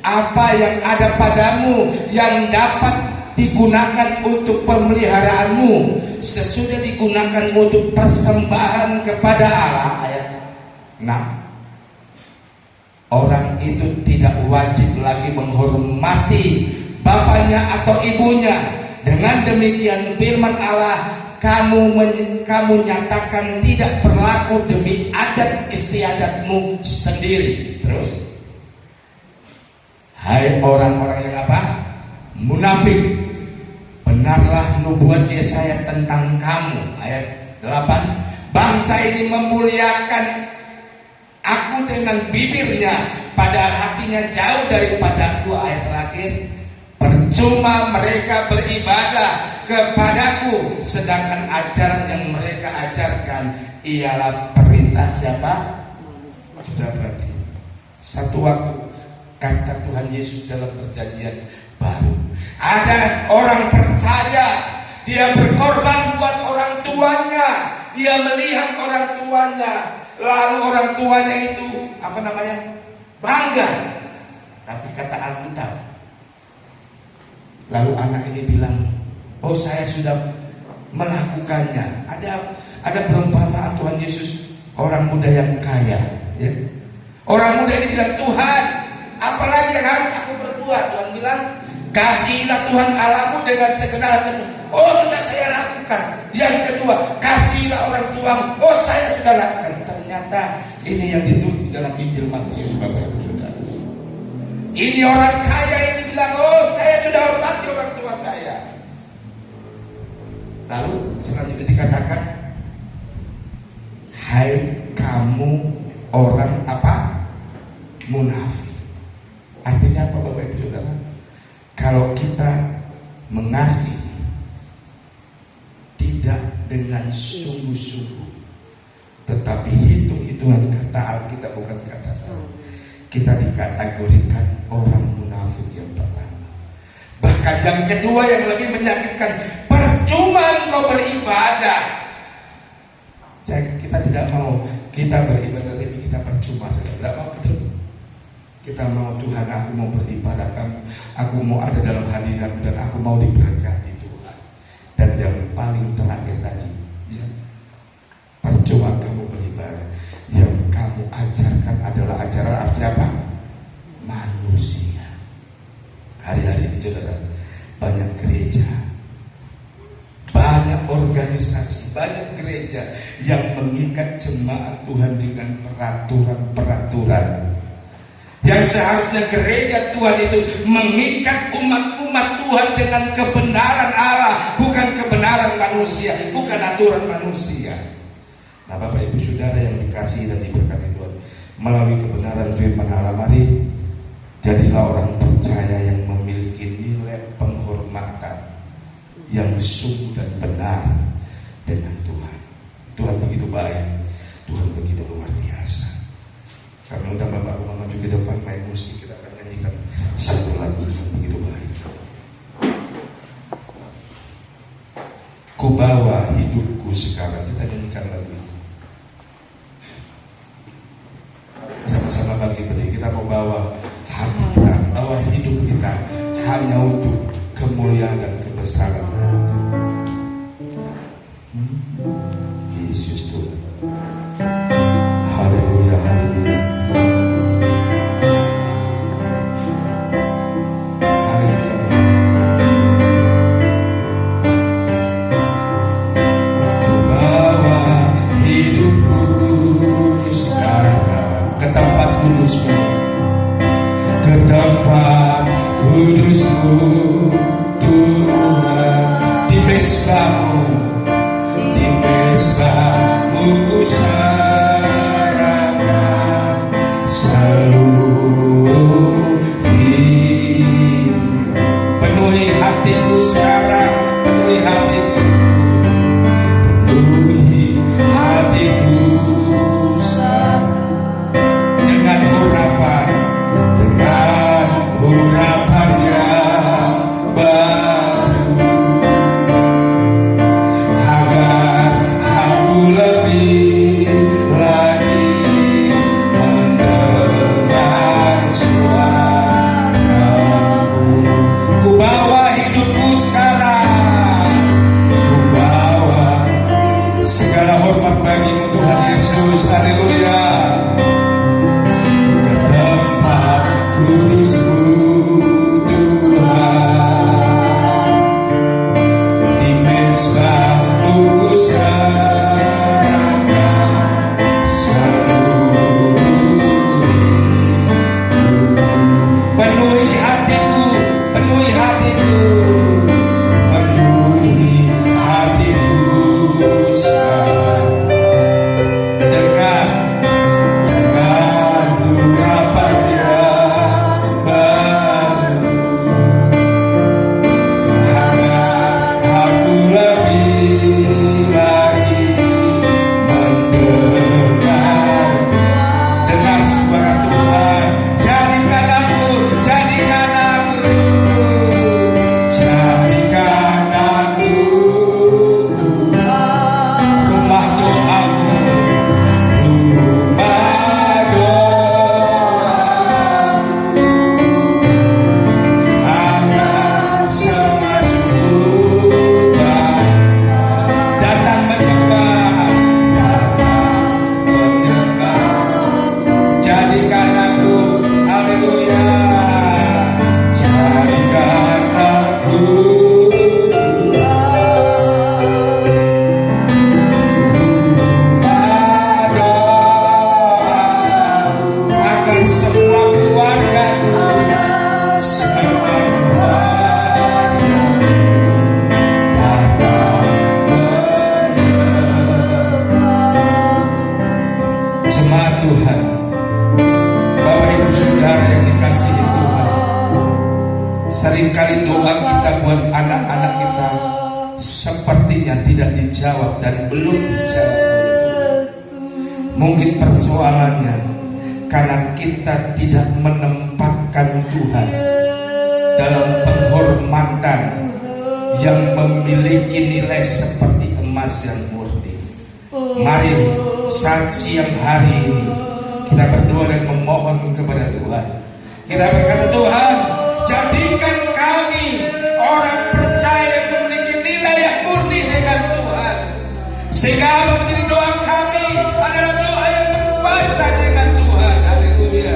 apa yang ada padamu yang dapat digunakan untuk pemeliharaanmu, sesudah digunakan untuk persembahan kepada Allah. Ayat 6. Orang itu tidak wajib lagi menghormati bapaknya atau ibunya. Dengan demikian firman Allah, kamu nyatakan tidak berlaku demi adat istiadatmu sendiri. Terus, hai orang-orang yang apa? Munafik, benarlah nubuat Yesaya tentang kamu. Ayat 8. Bangsa ini memuliakan aku dengan bibirnya, padahal hatinya jauh daripadaku. Ayat terakhir. Percuma mereka beribadah kepadaku, sedangkan ajaran yang mereka ajarkan ialah perintah siapa? Sudah berarti satu waktu kata Tuhan Yesus dalam perjanjian baru, ada orang percaya, dia berkorban buat orang tuanya, dia melihat orang tuanya, lalu orang tuanya itu apa namanya? Bangga. Tapi kata Alkitab, lalu anak ini bilang, oh saya sudah melakukannya. Ada perumpamaan Tuhan Yesus, orang muda yang kaya, ya. Orang muda ini bilang, Tuhan, apalagi yang harus aku berbuat? Tuhan bilang, kasihilah Tuhan Allahmu dengan segenap hatimu. Oh sudah saya lakukan. Yang kedua, kasihilah orang tuamu. Oh saya sudah lakukan. Ternyata ini yang ditulis dalam Injil Matius, Bapak Ibu Saudara. Ini orang kaya ini bilang, oh saya sudah hormati orang tua saya. Lalu selanjutnya dikatakan, hai kamu orang apa? Munafik. Artinya apa Bapak Ibu Saudara? Kalau kita mengasihi tidak dengan sungguh-sungguh, tetapi hitung-hitungan, kata Alkitab bukan kata saya, kita dikategorikan orang munafik yang pertama. Bahkan yang kedua yang lebih menyakitkan, percuma engkau beribadah. Kita tidak mau kita beribadah, tapi kita percuma saja. Tidak mau, betul? Kita mau, Tuhan aku mau beribadah kamu, aku mau ada dalam hadiratmu, dan aku mau diberkati Tuhan. Dan yang paling terakhir tadi, ya, percuma kamu beribadah, yang kamu ajarkan adalah ajaran siapa? Manusia. Hari-hari ini saudara, banyak gereja, banyak organisasi, banyak gereja yang mengikat jemaat Tuhan dengan peraturan-peraturan. Yang seharusnya gereja Tuhan itu mengikat umat-umat Tuhan dengan kebenaran Allah, bukan kebenaran manusia, bukan aturan manusia. Nah Bapak Ibu Saudara yang dikasihi dan diberkati Tuhan, melalui kebenaran firman Allah, mari jadilah orang percaya yang memiliki nilai penghormatan yang sungguh dan benar dengan Tuhan. Tuhan begitu baik, Tuhan begitu luar biasa. Kami undang Bapak Rumah maju ke depan, main musik, kita akan nyanyikan satu lagu yang begitu baik. Ku bawa hidupku sekarang, kita nyanyikan lagu ini. Sama-sama bagi berdiri, kita mau bawa hati kita, bawa hidup kita hanya untuk kemuliaan dan kebesaran Yesus Tuhan. Haleluya, haleluya. Ke tempat kudusmu Tuhan, di pestamu, di hormat bagimu Tuhan Yesus. Haleluya. Ke tempat kudus-Mu Tuhan, di mezbah-Mu ku serahkan seluruh hidupku. Penuhi hatiku, penuhi hatiku, penuhi hatiku sekarang. Dengan urapan yang baru, harap aku lebih lagi mendengar. Dengar suara Tuhan. Jadikan aku, jadikan aku, jadikan aku Tuhan, rumah doamu, rumah doamu, agar semua suku bangsa datang menyembah, jadikan aku, haleluya, jadikan aku rumah doamu, agar semua keluargaku, semua keluarga datang menyembah. Jemaat Tuhan, Bapak Ibu Saudara yang dikasihi Tuhan, seringkali doa kita buat anak-anak kita sepertinya tidak dijawab dan belum dijawab oleh Tuhan. Mungkin persoalannya karena kita tidak menempatkan Tuhan dalam penghormatan yang memiliki nilai seperti emas yang murni. Mari saat siang hari ini kita berdoa dan memohon kepada Tuhan. Kita berkata, Tuhan, jadikan kami orang percaya yang memiliki nilai yang murni dengan Tuhan, sehingga apa menjadi doa kami adalah doa yang berkuasa dengan Tuhan. Haleluya.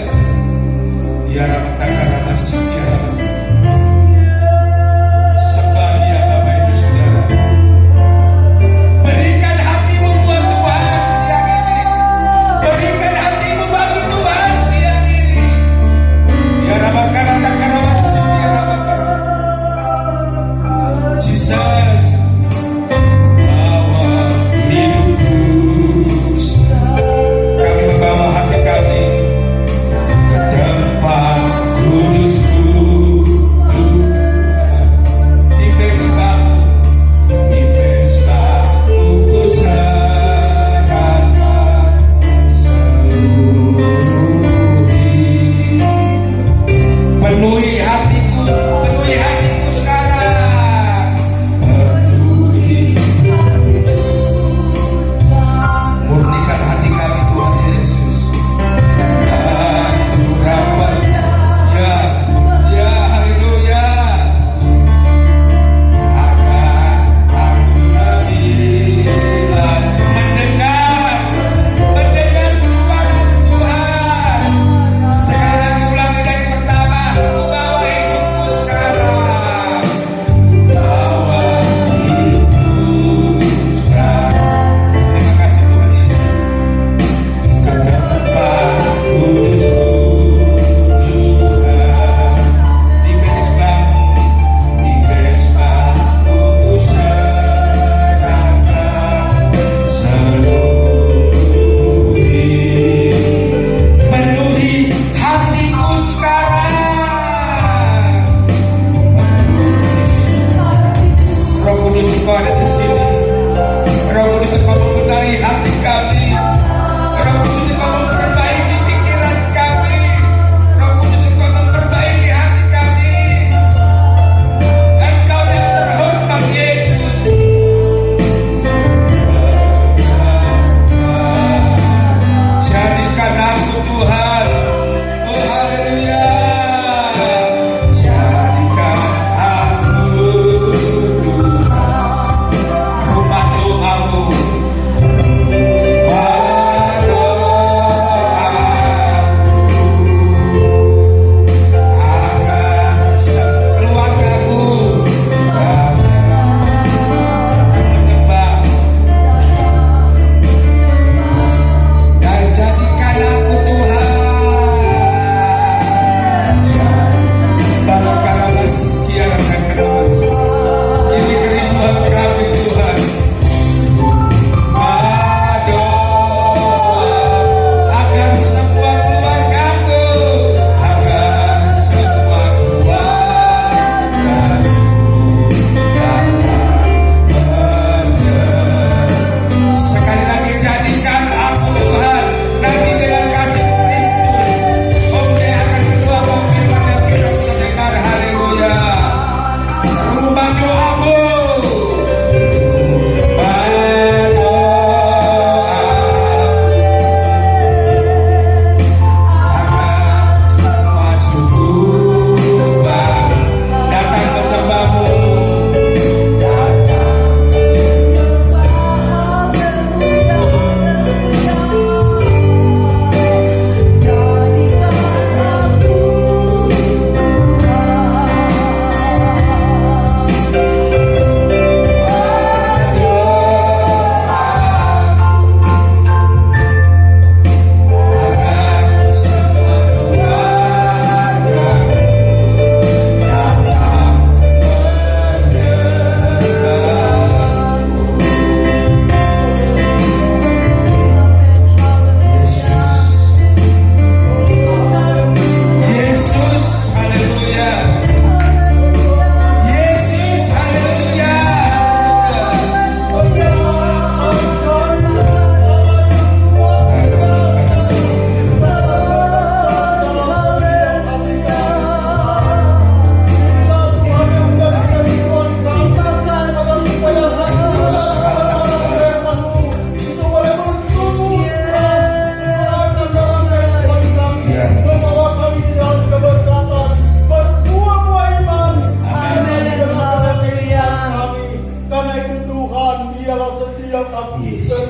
Ya Rabb, masih ya Rabb. Sembah dia Bapak Ibu Saudara. Berikan hatimu buat Tuhan siang ini. Berikan hatimu bagi Tuhan siang ini. Ya Rabb, karena masih ya Rabb. Jesus, bawa hidupku. Kami membawa hati kami.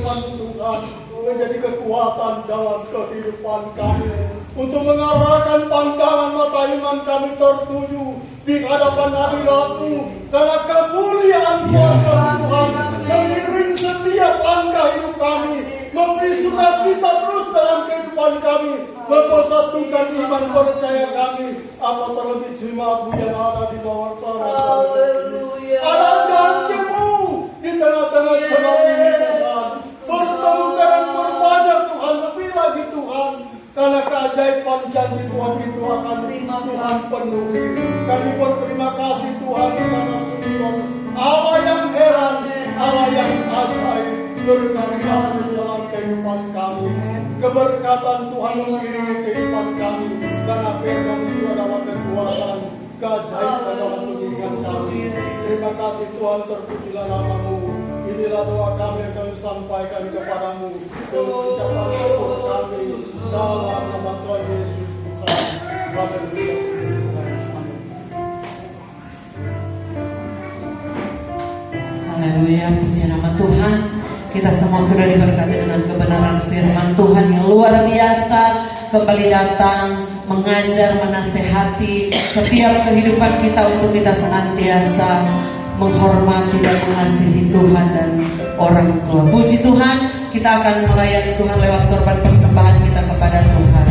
firman Tuhan menjadi kekuatan dalam kehidupan kami, untuk mengarahkan pandangan mata iman kami tertuju di hadapan hadirat-Mu, karena kemuliaan kuasa Tuhan mengiring setiap langkah hidup kami, memberi sukacita terus dalam kehidupan kami, mempersatukan iman percaya kami, apa terlebih jemaat-Mu yang ada di bawah sana. Ada janji-Mu di tengah-tengah jemaat ini Tuhan, bertemu dengan berbanyak Tuhan, lebih lagi Tuhan, karena keajaiban janji Tuhan itu akan Tuhan penuhi. Kami berterima kasih Tuhan karena sungguh Allah yang heran, Allah yang ajaib berkarya dalam kehidupan kami. Keberkatan Tuhan mengiringi kehidupan kami, karena firman itu adalah kekuatan, keajaiban dalam kehidupan kami. Terima kasih Tuhan, terpujilah nama-Mu. Inilah doa kami yang kami sampaikan kepadamu, ucapan syukur kami dalam nama Tuhan Yesus Tuhan. Haleluya. Haleluya, puji nama Tuhan. Kita semua sudah diberkati dengan kebenaran firman Tuhan yang luar biasa, kembali datang mengajar, menasehati setiap kehidupan kita untuk kita senantiasa menghormati dan mengasihi Tuhan dan orang tua. Puji Tuhan, kita akan melayani Tuhan lewat korban persembahan kita kepada Tuhan.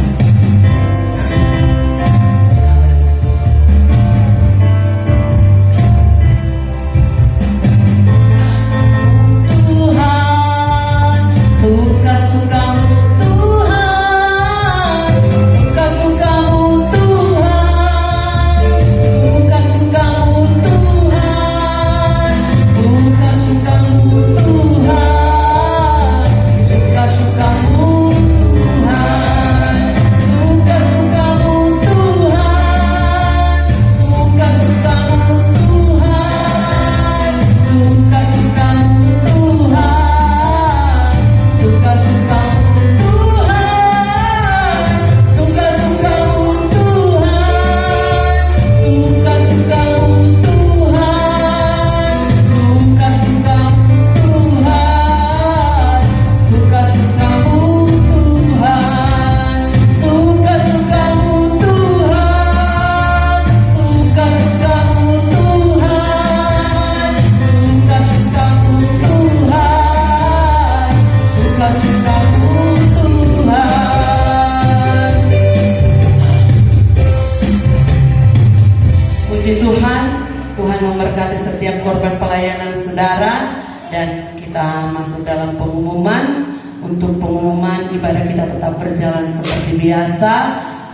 Dan kita masuk dalam pengumuman. Untuk pengumuman ibadah kita tetap berjalan seperti biasa.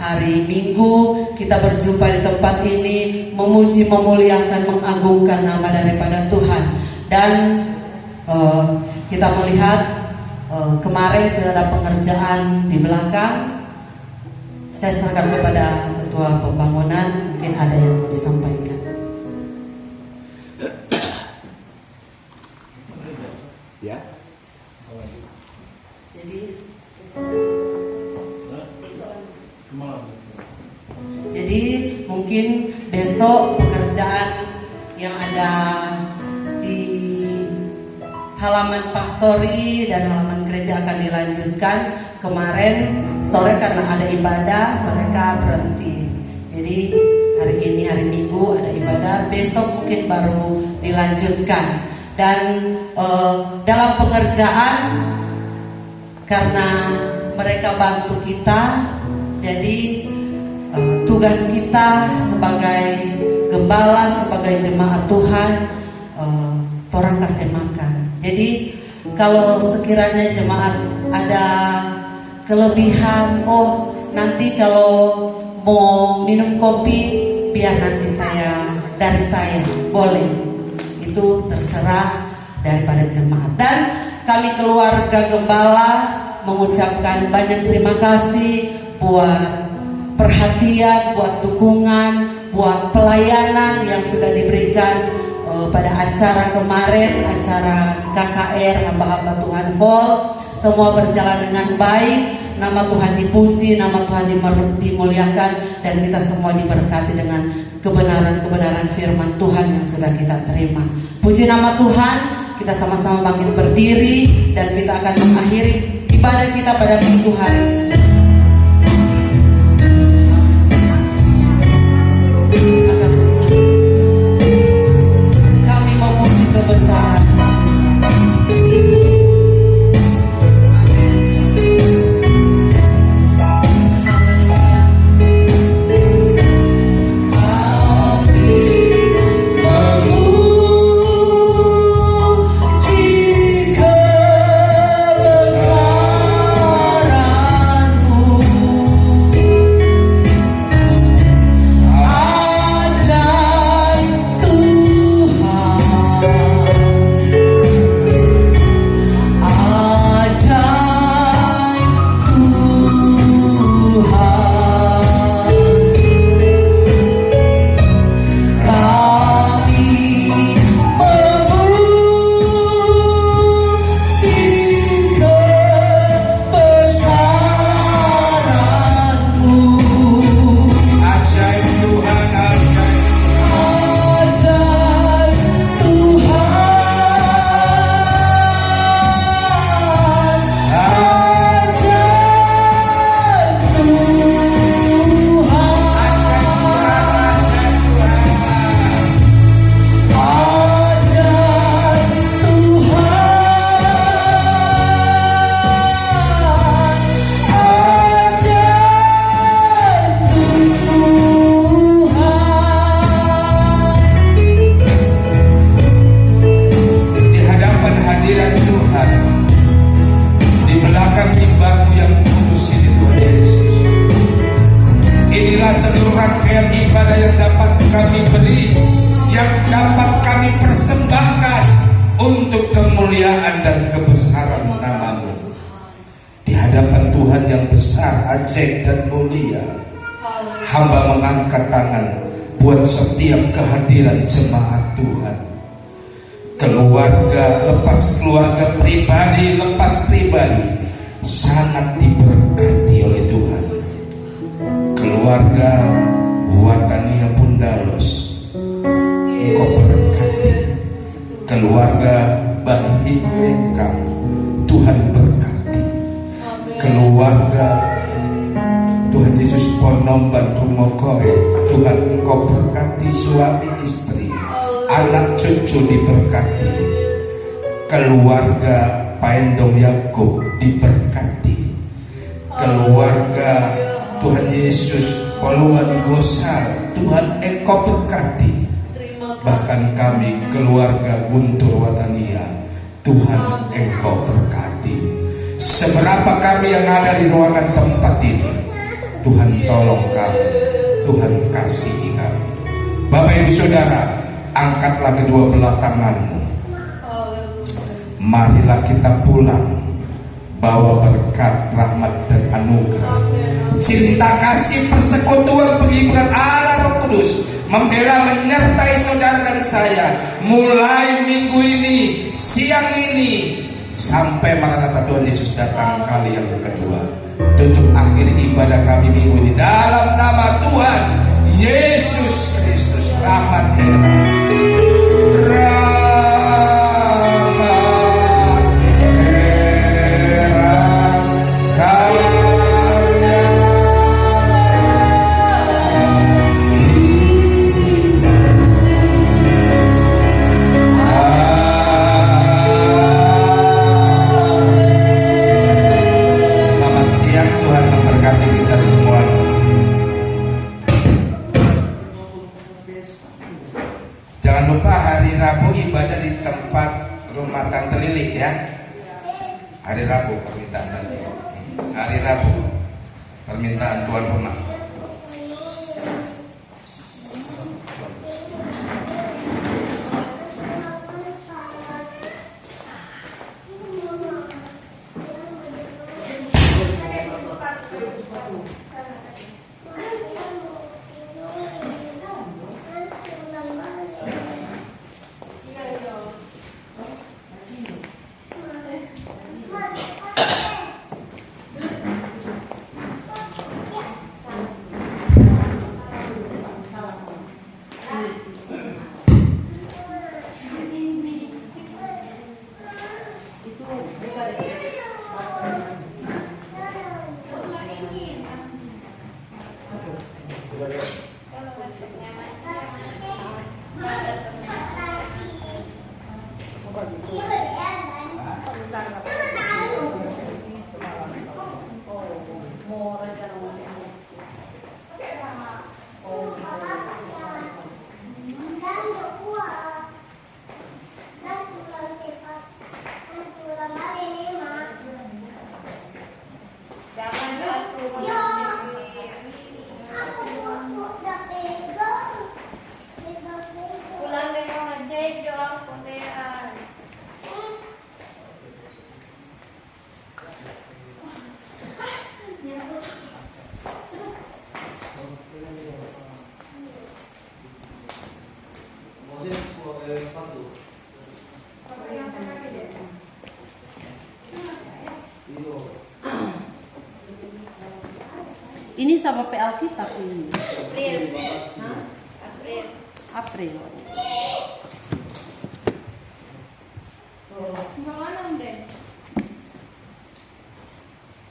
Hari Minggu kita berjumpa di tempat ini, memuji, memuliakan, mengagungkan nama daripada Tuhan. Dan kita melihat kemarin sudah ada pengerjaan di belakang. Saya serahkan kepada Ketua Pembangunan, mungkin ada yang mau disampaikan. Ya. Jadi mungkin besok pekerjaan yang ada di halaman pastori dan halaman gereja akan dilanjutkan. Kemarin sore karena ada ibadah mereka berhenti. Jadi hari ini hari Minggu ada ibadah, besok mungkin baru dilanjutkan. Dan dalam pengerjaan karena mereka bantu kita, jadi tugas kita sebagai gembala, sebagai jemaat Tuhan, orang kasih makan. Jadi kalau sekiranya jemaat ada kelebihan, oh nanti kalau mau minum kopi biar nanti dari saya boleh. Itu terserah daripada jemaat. Dan kami keluarga gembala mengucapkan banyak terima kasih buat perhatian, buat dukungan, buat pelayanan yang sudah diberikan pada acara kemarin, acara KKR hamba-hamba Tuhan Vol. Semua berjalan dengan baik, nama Tuhan dipuji, nama Tuhan dimuliakan, dan kita semua diberkati dengan kebenaran-kebenaran firman Tuhan yang sudah kita terima. Puji nama Tuhan. kita sama-sama bangkit berdiri dan kita akan mengakhiri ibadah kita pada minggu hari. Kami memuji kebesaran. Ajaib dan mulia, hamba mengangkat tangan buat setiap kehadiran jemaat Tuhan. Keluarga lepas keluarga, pribadi lepas pribadi, sangat diberkati oleh Tuhan. Keluarga Watania Pundalos, Engkau berkati. Keluarga Bahi Rekam, Tuhan berkati. Keluarga Tuhan Yesus Ponomban Rumokoe, Tuhan Engkau berkati suami istri, anak cucu diberkati. Keluarga Paendong Yakub diberkati. Keluarga Tuhan Yesus Poluan Gosar, Tuhan Engkau berkati. Bahkan kami keluarga Guntur Watania, Tuhan Engkau berkati. Seberapa kami yang ada di ruangan tempat ini, Tuhan tolong kami, Tuhan kasihi kami. Bapak Ibu Saudara, angkatlah kedua belah tanganmu. Marilah kita pulang, bawa berkat, rahmat dan anugerah. Cinta kasih persekutuan penghiburan Allah Roh Kudus membela menyertai saudara dan saya mulai minggu ini, siang ini, sampai Maranatha Tuhan Yesus datang kali yang kedua. Tutup akhir ibadah kami minggu ini dalam nama Tuhan Yesus Kristus. Rahmat ibadah di tempat rumah Tante Lili ya. Hari Rabu permintaan Tante. Hari Rabu permintaan tuan rumah. Ini sama Alkitab ini. April. Hah? April. April.